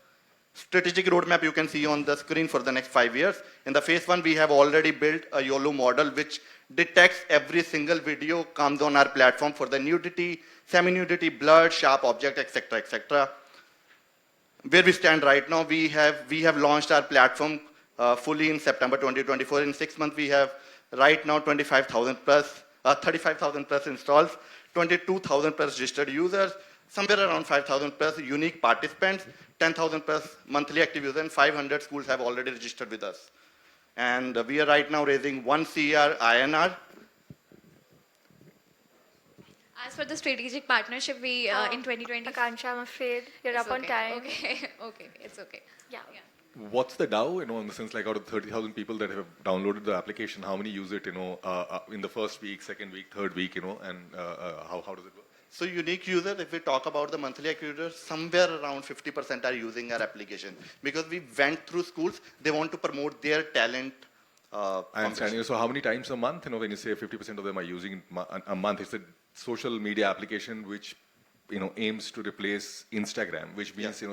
Strategic roadmap you can see on the screen for the next 5 years. In the phase 1, we have already built a YOLO model which detects every single video comes on our platform for the nudity, semi-nudity, blurred, sharp object, etc., etc. Where we stand right now, we have launched our platform fully in September 2024. In 6 months, we have right now 25,000 plus, 35,000 plus installs, 22,000 plus registered users, somewhere around 5,000 plus unique participants, 10,000 plus monthly active users, and 500 schools have already registered with us. And we are right now raising 1 CR INR. As for the strategic partnership, we in 2020. Akansha, I'm afraid you're It's up on okay. time. Okay, it's okay. Yeah. What's the DAO, in the sense like out of 30,000 people that have downloaded the application, how many use it, in the first week, second week, third week, and how does it work? So unique users, if we talk about the monthly active users, somewhere around 50% are using our application because we went through schools, they want to promote their talent. I understand. So how many times a month, when you say 50% of them are using a month, it's a social media application which, aims to replace Instagram, which means,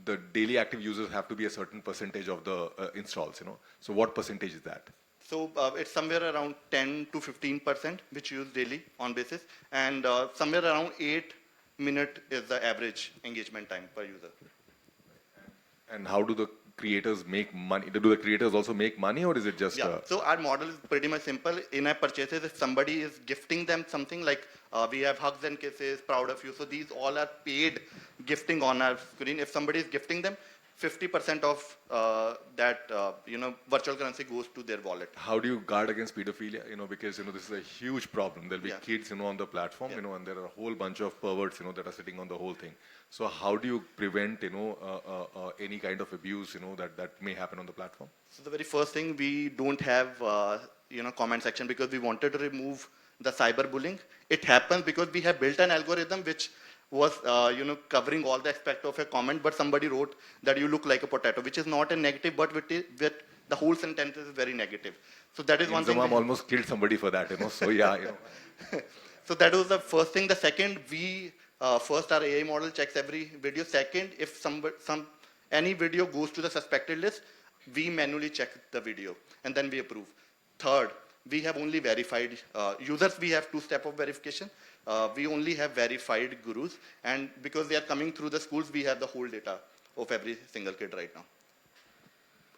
the daily active users have to be a certain percentage of the installs, So what percentage is that? So it's somewhere around 10 to 15% which use daily on basis, and somewhere around 8 minutes is the average engagement time per user. And how do the creators make money? Do the creators also make money, or is it just? Yeah. So our model is pretty much simple. In-app purchases, if somebody is gifting them something like we have hugs and kisses, proud of you. So these all are paid gifting on our screen. If somebody is gifting them, 50% of that virtual currency goes to their wallet. How do you guard against pedophilia? Because this is a huge problem. There'll be kids, on the platform, and there are a whole bunch of perverts, that are sitting on the whole thing. So how do you prevent, any kind of abuse, that may happen on the platform? So the very first thing, we don't have comment section because we wanted to remove the cyberbullying. It happens because we have built an algorithm which was covering all the aspect of a comment, but somebody wrote that you look like a potato, which is not a negative, but with the whole sentence is very negative. So that is one thing. Mom almost killed somebody for that, So yeah, So that was the first thing. The second, we first our AI model checks every video. Second, if any video goes to the suspected list, we manually check the video and then we approve. Third, we have only verified users. We have 2 steps of verification. We only have verified gurus, and because they are coming through the schools, we have the whole data of every single kid right now.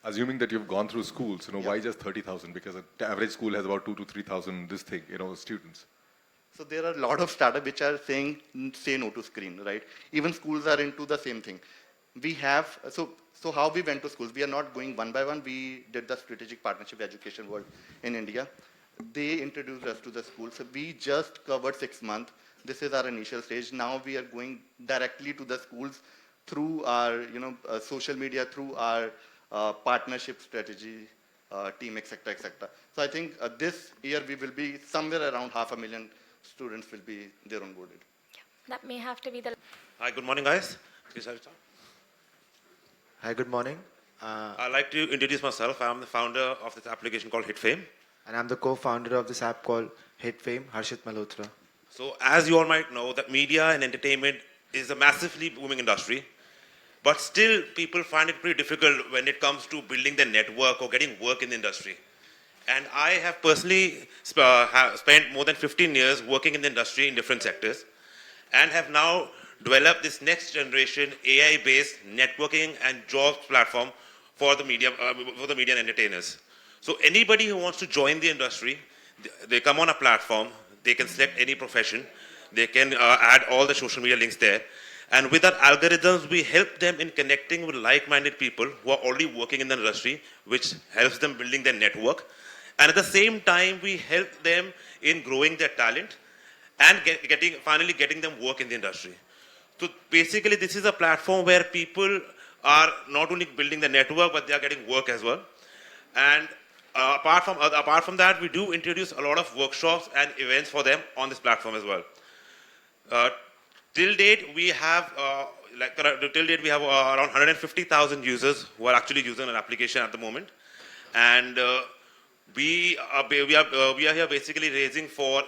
Assuming that you've gone through schools, why just 30,000? Because an average school has about 2,000 to 3,000 students. So there are a lot of startups which are saying say no to screen, right? Even schools are into the same thing. We have so how we went to schools? We are not going one by one. We did the strategic partnership education world in India. They introduced us to the schools. So we just covered 6 months. This is our initial stage. Now we are going directly to the schools through our social media, through our partnership strategy team, etc., etc. So I think this year we will be somewhere around 500,000 students will be there onboarded. That may have to be the. Hi, good morning, guys. Hi, good morning. I'd like to introduce myself. I'm the founder of this application called HitFame. And I'm the co-founder of this app called HitFame, Harshit Malhotra. So as you all might know, that media and entertainment is a massively booming industry. But still, people find it pretty difficult when it comes to building their network or getting work in the industry. And I have personally spent more than 15 years working in the industry in different sectors and have now developed this next generation AI-based networking and jobs platform for the media and entertainers. So anybody who wants to join the industry, they come on a platform, they can select any profession, they can add all the social media links there. And with our algorithms, we help them in connecting with like-minded people who are already working in the industry, which helps them building their network. And at the same time, we help them in growing their talent and finally getting them work in the industry. So basically, this is a platform where people are not only building the network, but they are getting work as well. And apart from that, we do introduce a lot of workshops and events for them on this platform as well. Till date, we have around 150,000 users who are actually using an application at the moment, and we are here basically raising for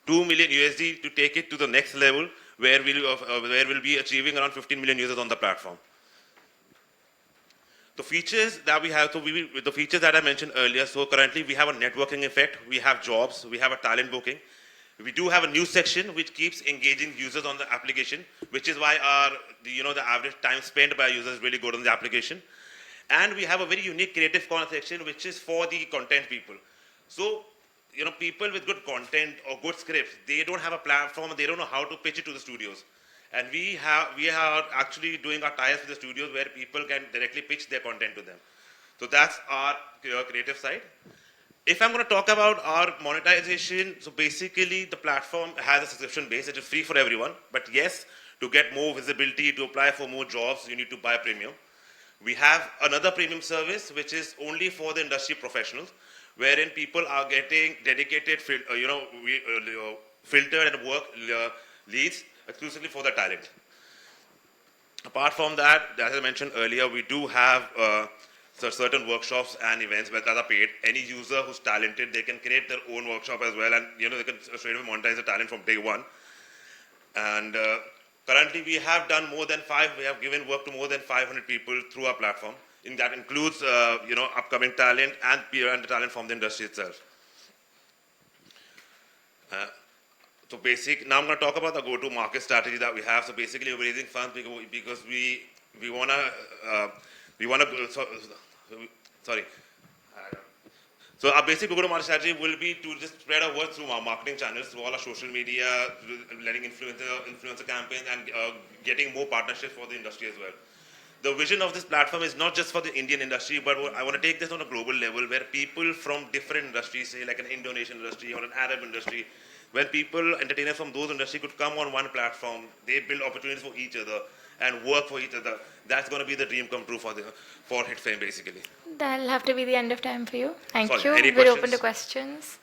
$2 million USD to take it to the next level, where we'll be achieving around 15 million users on the platform. The features that we have, the features that I mentioned earlier, so currently we have a networking effect, we have jobs, we have a talent booking. We do have a news section which keeps engaging users on the application, which is why the average time spent by users is really good on the application. And we have a very unique creative corner section which is for the content people. So, people with good content or good scripts, they don't have a platform, they don't know how to pitch it to the studios. And we are actually doing our ties with the studios where people can directly pitch their content to them. So that's our creative side. If I'm going to talk about our monetization, so basically the platform has a subscription base. It is free for everyone. But yes, to get more visibility, to apply for more jobs, you need to buy premium. We have another premium service which is only for the industry professionals, wherein people are getting dedicated, filtered and work leads exclusively for the talent. Apart from that, as I mentioned earlier, we do have certain workshops and events that are paid. Any user who's talented, they can create their own workshop as well, and they can straight away monetize the talent from day one. And currently, we have given work to more than 500 people through our platform. That includes, upcoming talent and the talent from the industry itself. Now I'm going to talk about the go-to-market strategy that we have. So basically, we're raising funds because we want to. So our basic go-to-market strategy will be to just spread our word through our marketing channels, through all our social media, letting influencer campaigns, and getting more partnerships for the industry as well. The vision of this platform is not just for the Indian industry, but I want to take this on a global level where people from different industries, say like an Indonesian industry or an Arab industry, when entertainers from those industries could come on one platform, they build opportunities for each other and work for each other. That's going to be the dream come true for HitFame, basically. That'll have to be the end of time for you. Thank you. Any We're open questions? to questions.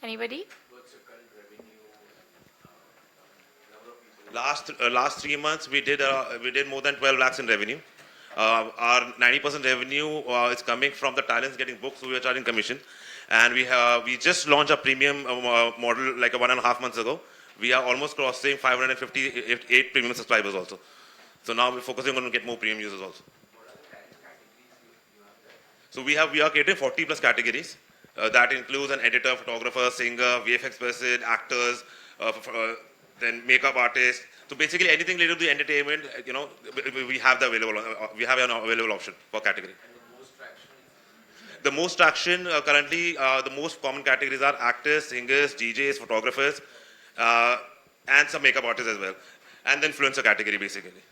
Anybody? Last 3 months, we did more than 12 lakhs in revenue. Our 90% revenue is coming from the talents getting booked, so we are charging commission. And we just launched a premium model like 1.5 months ago. We are almost crossing 558 premium subscribers also. So now we're focusing on get more premium users also. So we are catering 40 plus categories. That includes an editor, photographer, singer, VFX person, actors, then makeup artist. So basically anything related to the entertainment, we have an available option for category. The most traction currently, the most common categories are actors, singers, DJs, photographers, and some makeup artists as well. And the influencer category basically.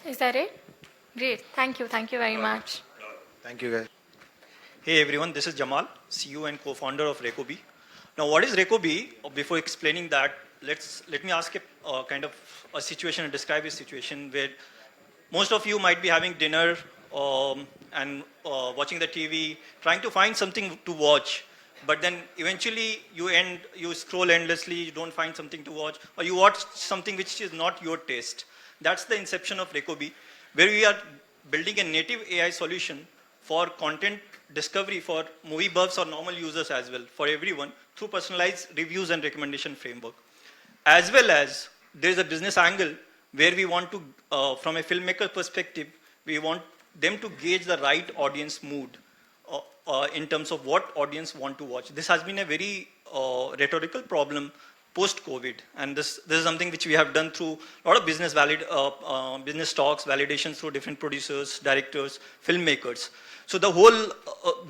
Is that it? Great. Thank you. Thank you very much. Thank you, guys. Hey everyone, this is Jamal, CEO and co-founder of Recobi. Now, what is Recobi? Before explaining that, let me ask a kind of a situation and describe a situation where most of you might be having dinner and watching the TV, trying to find something to watch, but then eventually you scroll endlessly, you don't find something to watch, or you watch something which is not your taste. That's the inception of Recobi, where we are building a native AI solution for content discovery for movie buffs or normal users as well, for everyone, through personalized reviews and recommendation framework. As well as there is a business angle where we want to, from a filmmaker perspective, we want them to gauge the right audience mood in terms of what audience want to watch. This has been a very rhetorical problem post-COVID, and this is something which we have done through a lot of business business talks, validations through different producers, directors, filmmakers. So the whole,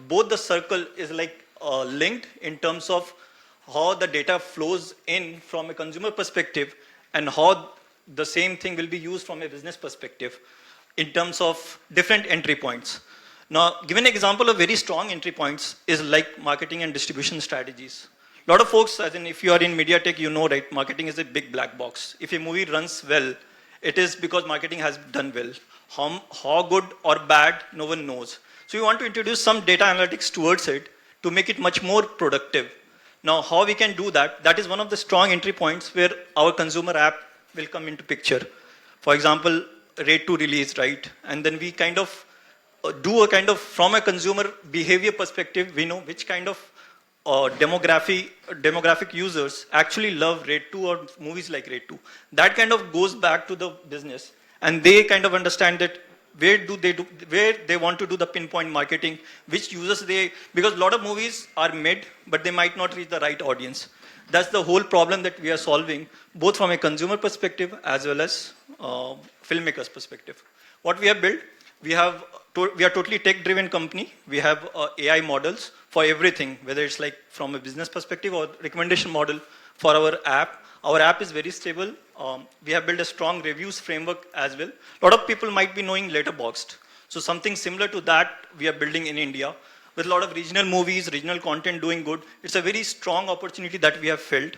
both the circle is like linked in terms of how the data flows in from a consumer perspective and how the same thing will be used from a business perspective in terms of different entry points. Now, given an example of very strong entry points is like marketing and distribution strategies. A lot of folks, as in if you are in media tech, you know, right, marketing is a big black box. If a movie runs well, it is because marketing has done well. How good or bad, no one knows. So we want to introduce some data analytics towards it to make it much more productive. Now, how we can do that? That is one of the strong entry points where our consumer app will come into picture. For example, rate to release, right? And then we kind of do a kind of, from a consumer behavior perspective, we know which kind of demographic users actually love Raid 2 or movies like Raid 2. That kind of goes back to the business, and they kind of understand that where they want to do the pinpoint marketing, which users because a lot of movies are mid, but they might not reach the right audience. That's the whole problem that we are solving, both from a consumer perspective as well as filmmakers perspective. What we have built, we are totally tech-driven company. We have AI models for everything, whether it's like from a business perspective or recommendation model for our app. Our app is very stable. We have built a strong reviews framework as well. A lot of people might be knowing Letterboxd. So something similar to that we are building in India with a lot of regional movies, regional content doing good. It's a very strong opportunity that we have felt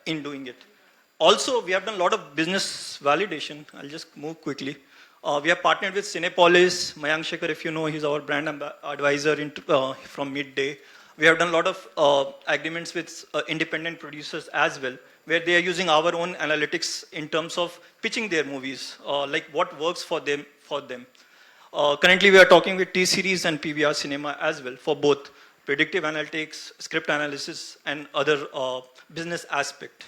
in doing it. Also, we have done a lot of business validation. I'll just move quickly. We have partnered with Cinepolis. Mayank Shekhar, if you know, he's our brand advisor from Midday. We have done a lot of agreements with independent producers as well, where they are using our own analytics in terms of pitching their movies, like what works for them. Currently, we are talking with T-Series and PVR Cinema as well for both predictive analytics, script analysis, and other business aspect.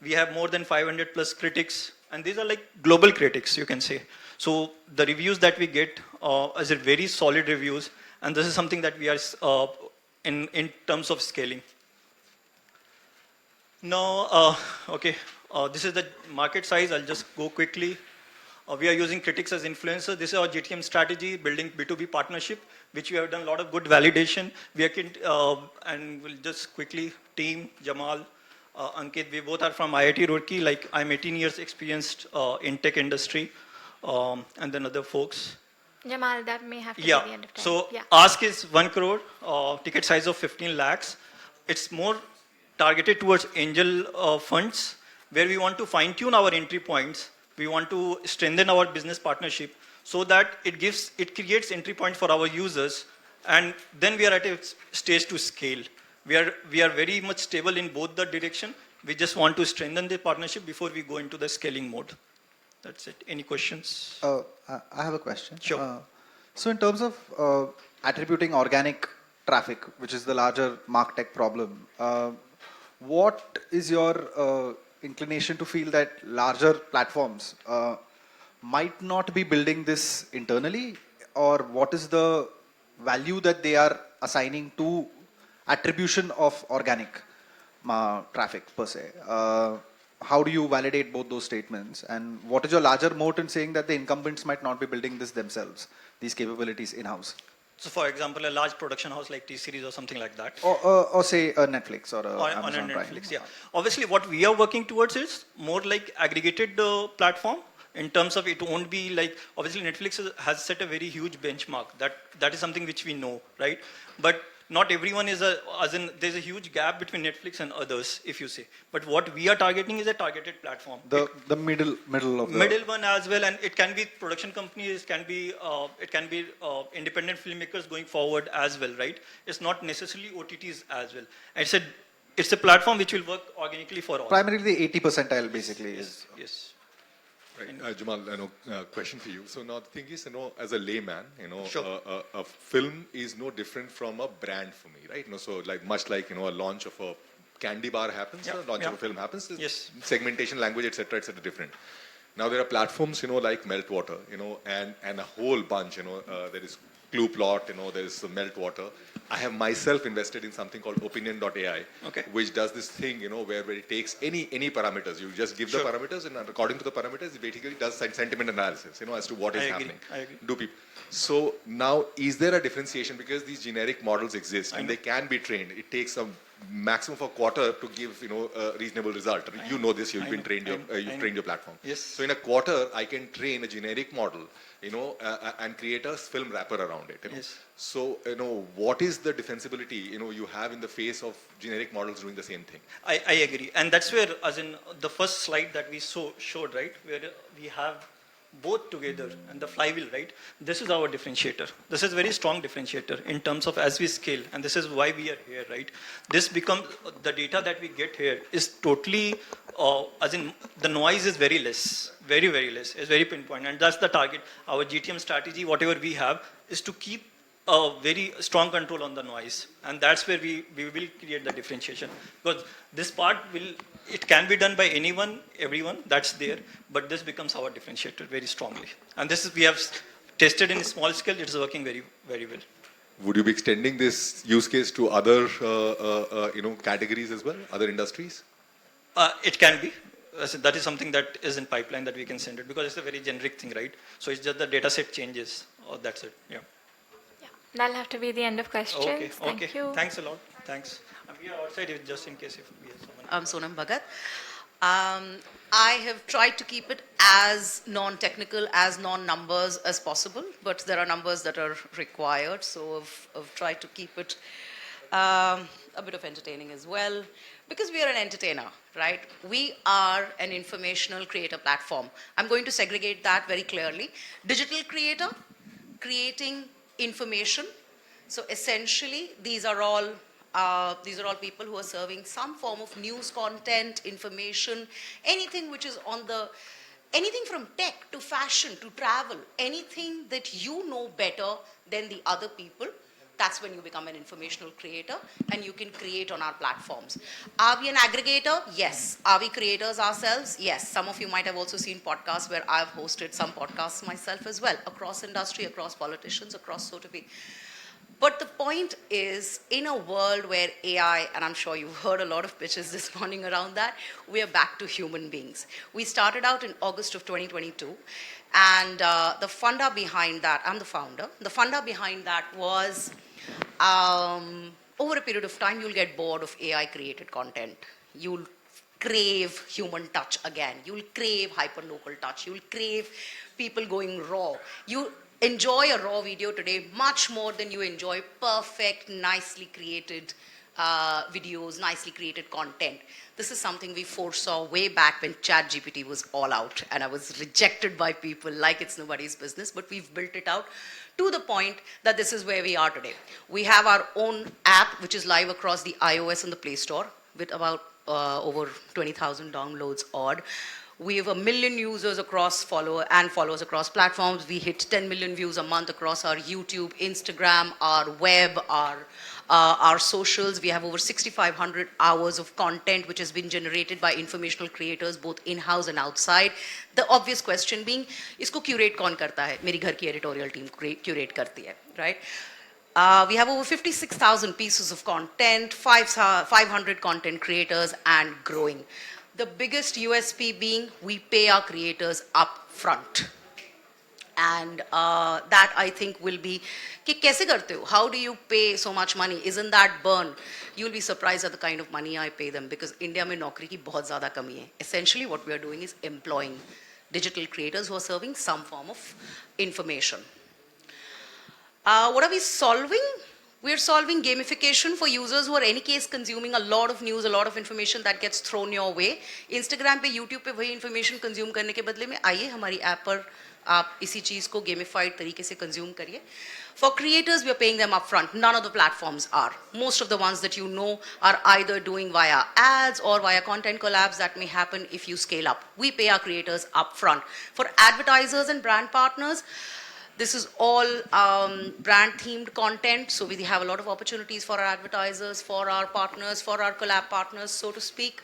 We have more than 500 plus critics, and these are like global critics, you can say. So the reviews that we get are very solid reviews, and this is something that we are in terms of scaling. Now, this is the market size. I'll just go quickly. We are using critics as influencers. This is our GTM strategy, building B2B partnership, which we have done a lot of good validation. We are, and we'll just quickly, team, Jamal, Ankit, we both are from IIT Roorkee. Like, I'm 18 years experienced in tech industry, and then other folks. Jamal, that may have to be the end of time. So ask is 1 crore, ticket size of 15 lakhs. It's more targeted towards angel funds, where we want to fine tune our entry points. We want to strengthen our business partnership so that it creates entry point for our users, and then we are at a stage to scale. We are very much stable in both the direction. We just want to strengthen the partnership before we go into the scaling mode. That's it. Any questions? I have a question. Sure. So in terms of attributing organic traffic, which is the larger MarTech problem, what is your inclination to feel that larger platforms might not be building this internally, or what is the value that they are assigning to attribution of organic traffic per se? How do you validate both those statements, and what is your larger moat in saying that the incumbents might not be building this themselves, these capabilities in-house? So for example, a large production house like T-Series or something like that. Or say a Netflix or on Amazon a Netflix, Prime. yeah. Obviously, what we are working towards is more like aggregated platform in terms of it won't be like, obviously Netflix has set a very huge benchmark. That is something which we know, right? But not everyone is as in there's a huge gap between Netflix and others, if you say. But what we are targeting is a targeted platform. The middle of the Middle one as well, and it can be production companies, it can be independent filmmakers going forward as well, right? It's not necessarily OTTs as well. It's a platform which will work organically for all. primarily the 80 percentile basically is. Yes. Right. Jamal, question for you. So now the thing is, as a layman, Sure. a film is no different from a brand for me, right? So much like, a launch of a candy bar happens, a launch of a film happens, Yes. segmentation, language, etc., different. Now there are platforms, like Meltwater, and a whole bunch, there is Clueplot, there is Meltwater. I have myself invested in something called Opinion.ai, which does this thing, where it takes any parameters. You just give the parameters, and according to the parameters, it basically does sentiment analysis, as to what is happening. I agree. Do people? So now, is there a differentiation? Because these generic models exist and they can be trained. It takes a maximum of a quarter to give a reasonable result. You know this. You've trained your platform. Yes. So in a quarter, I can train a generic model, and create a film wrapper around it. Yes. So what is the defensibility you have in the face of generic models doing the same thing? I agree, and that's where, as in the first slide that we showed, right, where we have both together and the flywheel, right? This is our differentiator. This is very strong differentiator in terms of as we scale, and this is why we are here, right? This becomes the data that we get here is totally, as in the noise is very less, very less. It's very pinpoint, and that's the target. Our GTM strategy, whatever we have, is to keep a very strong control on the noise, and that's where we will create the differentiation, because this part it can be done by everyone that's there, but this becomes our differentiator very strongly, and we have tested in small scale. It's working very well. Would you be extending this use case to other categories as well, other industries? It can be. That is something that is in pipeline that we can send it, because it's a very generic thing, right? So it's just the data set changes. That's it. Yeah. That'll have to be the end of questions. Okay. Thank you. Thanks a lot. Thanks. We are outside just in case if we have someone. I'm Sonam Bhagat. I have tried to keep it as non-technical, as non-numbers as possible, but there are numbers that are required, so I've tried to keep it a bit of entertaining as well, because we are an entertainer, right? We are an informational creator platform. I'm going to segregate that very clearly. Digital creator, creating information. So essentially, these are all people who are serving some form of news content, information, anything which is anything from tech to fashion to travel, anything that you know better than the other people. That's when you become an informational creator, and you can create on our platforms. Are we an aggregator? Yes. Are we creators ourselves? Yes. Some of you might have also seen podcasts where I've hosted some podcasts myself as well, across industry, across politicians, across so to be. But the point is, in a world where AI, and I'm sure you've heard a lot of pitches this morning around that, we are back to human beings. We started out in August of 2022, and the funda behind that, I'm the founder, the funda behind that was, over a period of time, you'll get bored of AI-created content. You'll crave human touch again. You'll crave hyper-local touch. You'll crave people going raw. You enjoy a raw video today much more than you enjoy perfect, nicely created videos, nicely created content. This is something we foresaw way back when ChatGPT was all out, and I was rejected by people like it's nobody's business, but we've built it out to the point that this is where we are today. We have our own app, which is live across the iOS and the Play Store with about over 20,000 downloads odd. We have 1 million users followers across platforms. We hit 10 million views a month across our YouTube, Instagram, our web, our socials. We have over 6,500 hours of content which has been generated by informational creators, both in-house and outside. The obvious question being, isko curate kaun karta hai? Meri ghar ki editorial team curate karti hai, right? We have over 56,000 pieces of content, 500 content creators, and growing. The biggest USP being we pay our creators up front. And that I think will be, कि कैसे करते हो? How do you pay so much money? Isn't that burn? You'll be surprised at the kind of money I pay them, because India में नौकरी की बहुत ज़्यादा कमी है. Essentially what we are doing is employing digital creators who are serving some form of information. What are we solving? We're solving gamification for users who are any case consuming a lot of news, a lot of information that gets thrown your way. Instagram पे, YouTube पे वही information consume करने के बदले में आइए हमारी app पर आप इसी चीज को gamified तरीके से consume करिए. For creators, we are paying them upfront. None of the platforms are. Most of the ones that you know are either doing via ads or via content collabs that may happen if you scale up. We pay our creators upfront. For advertisers and brand partners, this is all brand-themed content, so we have a lot of opportunities for our advertisers, for our partners, for our collab partners, so to speak.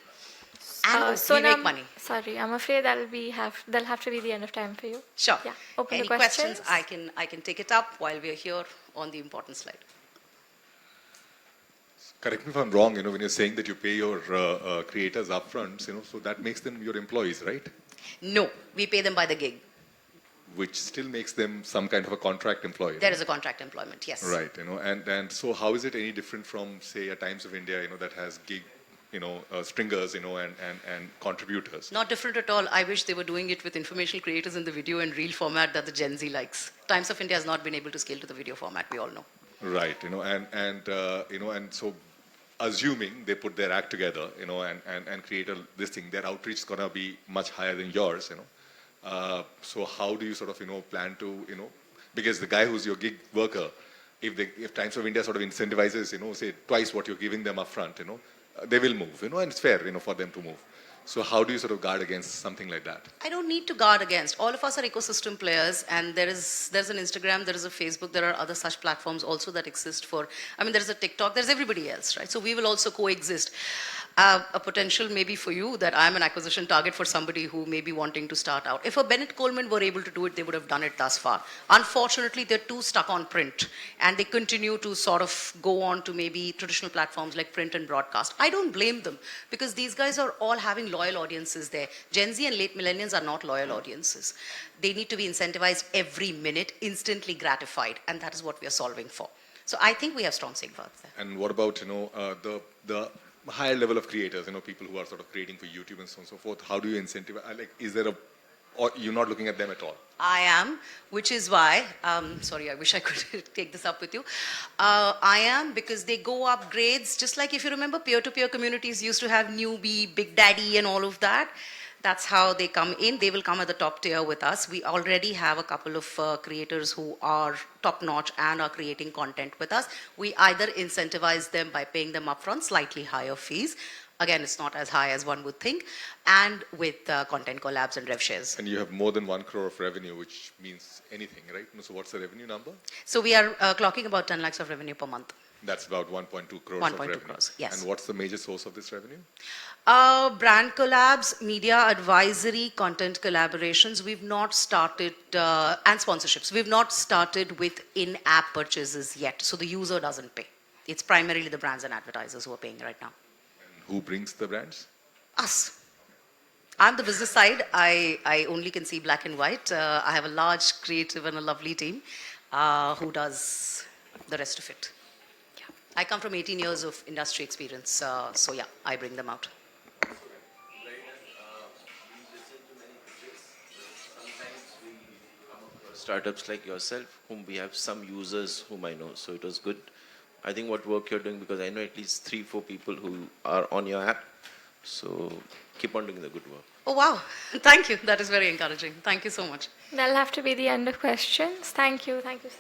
And we make money. Sorry, I'm afraid that'll have to be the end of time for you. Sure. Yeah. Open Any the questions. I can take it up while we are here on the important slide. Correct me if I'm wrong, when you're saying that you pay your creators upfront, so that makes them your employees, right? No, we pay them by the gig. Which still makes them some kind of a contract employee. There is a contract employment, yes. Right, and so how is it any different from, say, a Times of India, that has gig, stringers, and contributors? Not different at all. I wish they were doing it with informational creators in the video and reel format that the Gen Z likes. Times of India has not been able to scale to the video format, we all know. Right, and so assuming they put their act together, and create this thing, their outreach is gonna be much higher than yours, So how do you sort of, plan to, because the guy who's your gig worker, if Times of India sort of incentivizes, say twice what you're giving them upfront, they will move, and it's fair, for them to move. So how do you sort of guard against something like that? I don't need to guard against. All of us are ecosystem players, and there's an Instagram, there is a Facebook, there are other such platforms also that exist there's a TikTok, there's everybody else, right? So we will also coexist. A potential maybe for you that I'm an acquisition target for somebody who may be wanting to start out. If a Bennett Coleman were able to do it, they would have done it thus far. Unfortunately, they're too stuck on print, and they continue to sort of go on to maybe traditional platforms like print and broadcast. I don't blame them, because these guys are all having loyal audiences there. Gen Z and late millennials are not loyal audiences. They need to be incentivized every minute, instantly gratified, and that is what we are solving for. So I think we have strong safeguards there. And what about, the higher level of creators, people who are sort of creating for YouTube and so on and so forth? How do you incentivize? Is there or you're not looking at them at all? I am, which is why, sorry, I wish I could take this up with you. I am, because they go up grades, just like if you remember peer-to-peer communities used to have newbie, big daddy and all of that. That's how they come in. They will come at the top tier with us. We already have a couple of creators who are top-notch and are creating content with us. We either incentivize them by paying them upfront slightly higher fees. Again, it's not as high as one would think. And with content collabs and rev shares. And you have more than 1 crore of revenue, which means anything, right? So what's the revenue number? So we are clocking about 10 lakhs of revenue per month. That's about 1.2 crores 1.2 of revenue. crores, yes. And what's the major source of this revenue? Brand collabs, media advisory, content collaborations. We've not started, and sponsorships. We've not started with in-app purchases yet. So the user doesn't pay. It's primarily the brands and advertisers who are paying right now. And who brings the brands? Us. I'm the business side. I only can see black and white. I have a large creative and a lovely team who does the rest of it. Yeah. I come from 18 years of industry experience. So yeah, I bring them out. Startups like yourself, whom we have some users whom I know, so it was good. I think what work you're doing, because I know at least 3-4 people who are on your app, so keep on doing the good work. Oh wow, thank you. That is very encouraging. Thank you so much. That'll have to be the end of questions. Thank you. Thank you so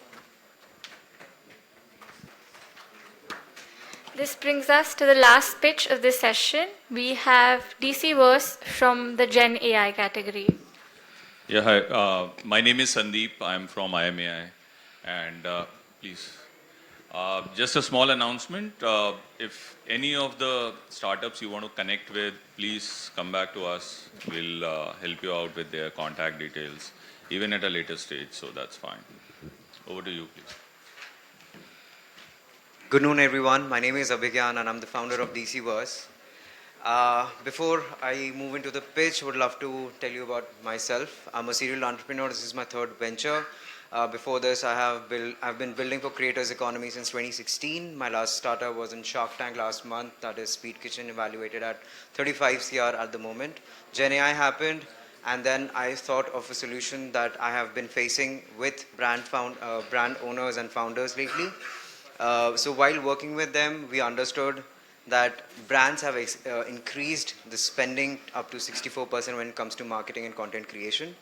much. This brings us to the last pitch of this session. We have DC Verse from the Gen AI category. Yeah, hi. My name is Sandeep. I'm from IMAI. And please, just a small announcement. If any of the startups you want to connect with, please come back to us. We'll help you out with their contact details, even at a later stage, so that's fine. Over to you, please. Good noon, everyone. My name is Abhigyan, and I'm the founder of DC Verse. Before I move into the pitch, I would love to tell you about myself. I'm a serial entrepreneur. This is my third venture. Before this, I've been building for creators economy since 2016. My last startup was in Shark Tank last month. That is Speed Kitchen, evaluated at 35 CR at the moment. Gen AI happened, and then I thought of a solution that I have been facing with brand owners and founders lately. So while working with them, we understood that brands have increased the spending up to 64% when it comes to marketing and content creation.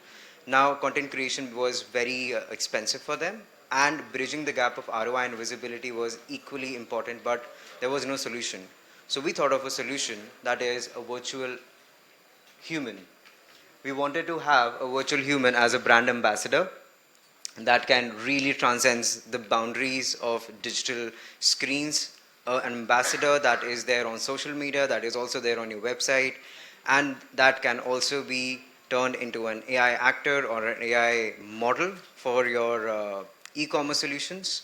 Now, content creation was very expensive for them, and bridging the gap of ROI and visibility was equally important, but there was no solution. So we thought of a solution that is a virtual human. We wanted to have a virtual human as a brand ambassador that can really transcend the boundaries of digital screens. An ambassador that is there on social media, that is also there on your website, and that can also be turned into an AI actor or an AI model for your e-commerce solutions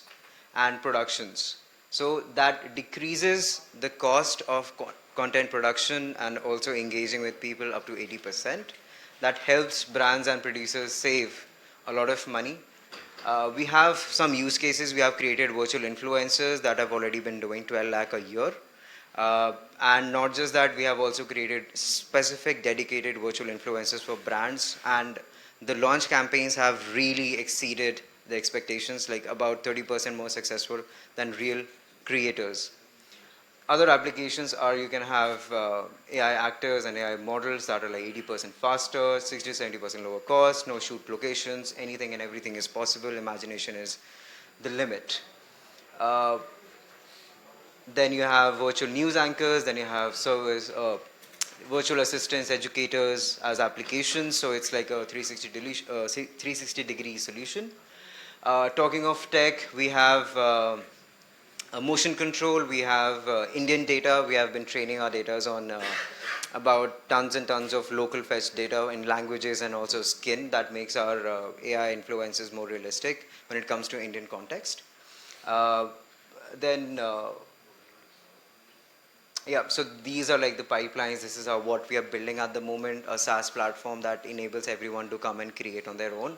and productions. So that decreases the cost of content production and also engaging with people up to 80%. That helps brands and producers save a lot of money. We have some use cases. We have created virtual influencers that have already been doing 12 lakh a year. And not just that, we have also created specific dedicated virtual influencers for brands, and the launch campaigns have really exceeded the expectations, like about 30% more successful than real creators. Other applications are you can have AI actors and AI models that are like 80% faster, 60-70% lower cost, no shoot locations, anything and everything is possible. Imagination is the limit. Then you have virtual news anchors, then you have virtual assistants, educators as applications. So it's like a 360-degree solution. Talking of tech, we have motion control, we have Indian data. We have been training our data on about tons and tons of local fetched data in languages and also skin that makes our AI influences more realistic when it comes to Indian context. So these are like the pipelines. This is what we are building at the moment, a SaaS platform that enables everyone to come and create on their own.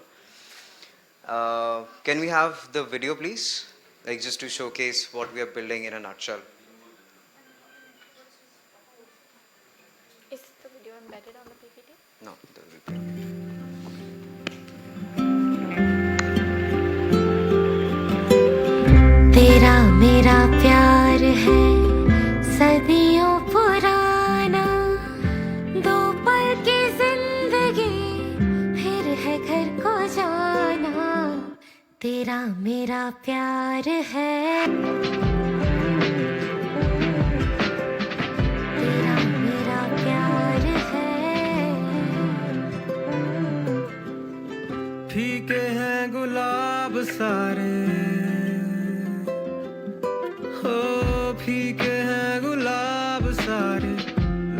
Can we have the video, please? Like just to showcase what we are building in a nutshell. Is the video embedded on the PPT? No, तेरा मेरा प्यार है सदियों पुराना, दो पल की जिंदगी फिर है घर को जाना। तेरा मेरा प्यार है, तेरा मेरा प्यार है। फीके हैं गुलाब सारे, हो फीके हैं गुलाब सारे,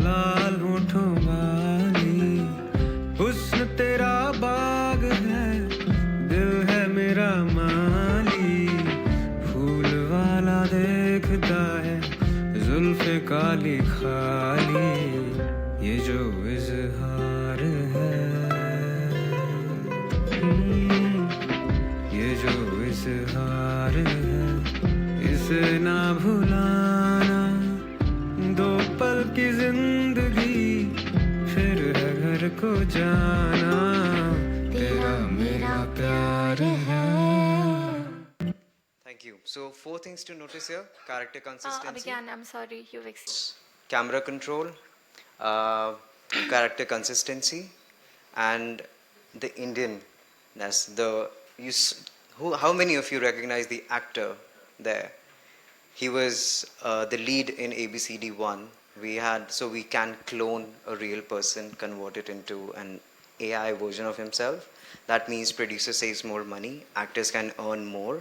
लाल होठों वाली। हुस्न तेरा बाग है, दिल है मेरा माली। फूल वाला देखता है, जुल्फे काली खाली। ये जो इज़हार है, ये जो इज़हार है, इसे ना भुलाना। दो पल की जिंदगी फिर है घर को जाना। तेरा मेरा प्यार है। Thank you. So 4 things to notice here: character consistency. Abhigyan, I'm sorry, you've Camera control, character consistency, and the Indianness. How many of you recognize the actor there? He was the lead in ABCD1. So we can clone a real person, convert it into an AI version of himself. That means producer saves more money, actors can earn more.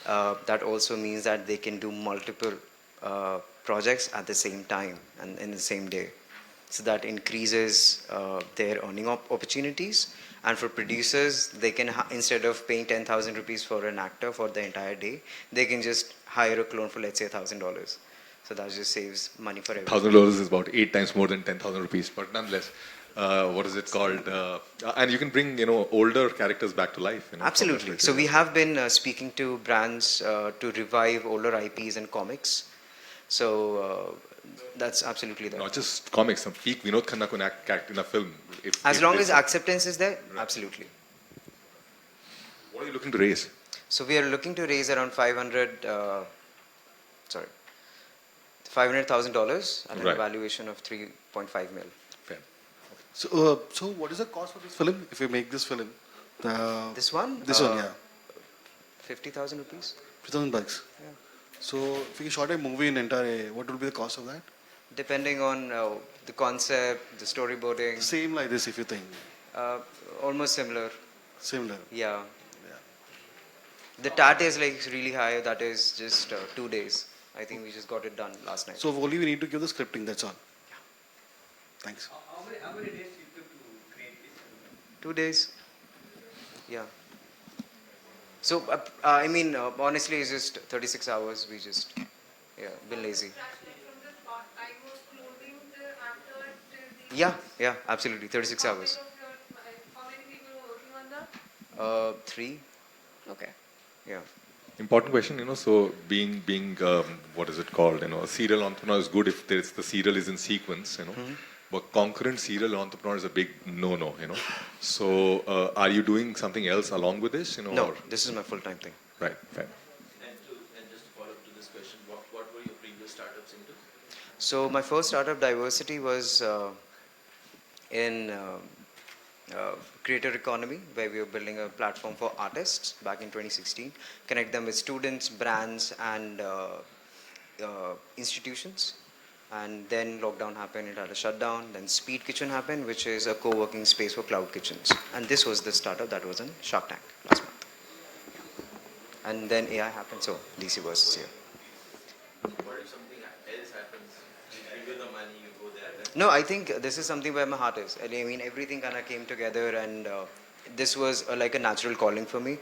That also means that they can do multiple projects at the same time and in the same day. So that increases their earning opportunities. And for producers, they can, instead of paying 10,000 rupees for an actor for the entire day, they can just hire a clone for, let's say, $1,000. So that just saves money for everyone. $1,000 is about 8 times more than 10,000 rupees, but nonetheless, what is it called? And you can bring, older characters back to life. Absolutely. So we have been speaking to brands to revive older IPs and comics. So that's absolutely there. Not just comics, some peak Vinod Khanna could act in a film. As long as acceptance is there, absolutely. What are you looking to raise? So we are looking to raise around 500 sorry, $500,000 at an Right. valuation of 3.5 mil. Fair. So, so what is the cost for this film? If you make this film, This one? This one, yeah. 50,000 rupees. $2,000. Yeah. So, if you shot a movie in entire, what would be the cost of that? Depending on the concept, the storyboarding. Same like this, if you think. Almost similar. Similar. Yeah. The TAT is like really high. That is just 2 days. I think we just got it done last night. So, only we need to give the scripting, that's all. Thanks. How many days you took to create this? 2 days. Yeah. So, I mean, honestly, it's just 36 hours. We just, been lazy. Yeah, absolutely. 36 hours. 3. Okay. Yeah. Important question, so being what is it called, a serial entrepreneur is good if the serial is in sequence, but concurrent serial entrepreneur is a big no-no, So are you doing something else along with this, No, or? this is my full-time thing. Right, fair. And just to follow up to this question, what were your previous startups into? So my first startup, Diversity, was in creator economy, where we were building a platform for artists back in 2016, connect them with students, brands, and institutions. And then lockdown happened, it had a shutdown. Then Speed Kitchen happened, which is a co-working space for cloud kitchens. And this was the startup that was in Shark Tank last month. And then AI happened, so DC Verse is here. What if something else happens? You give you the money, you go there. No, I think this is something where my heart is. I mean, everything kind of came together, and this was like a natural calling for me.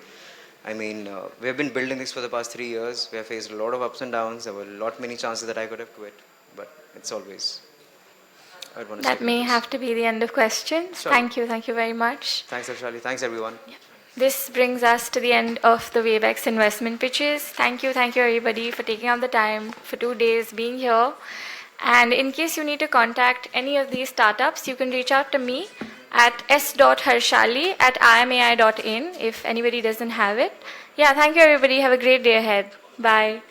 I mean, we have been building this for the past 3 years. We have faced a lot of ups and downs. There were many chances that I could have quit, but it's always. I'd want to That stay may with have to be the end of questions. Sure. Thank you very much. this. Thanks, Arshali. Thanks, everyone. This brings us to the end of the Wavex investment pitches. Thank you everybody for taking out the time for 2 days being here. And in case you need to contact any of these startups, you can reach out to me at s.harshali@imai.in if anybody doesn't have it. Yeah, thank you everybody. Have a great day ahead. Bye.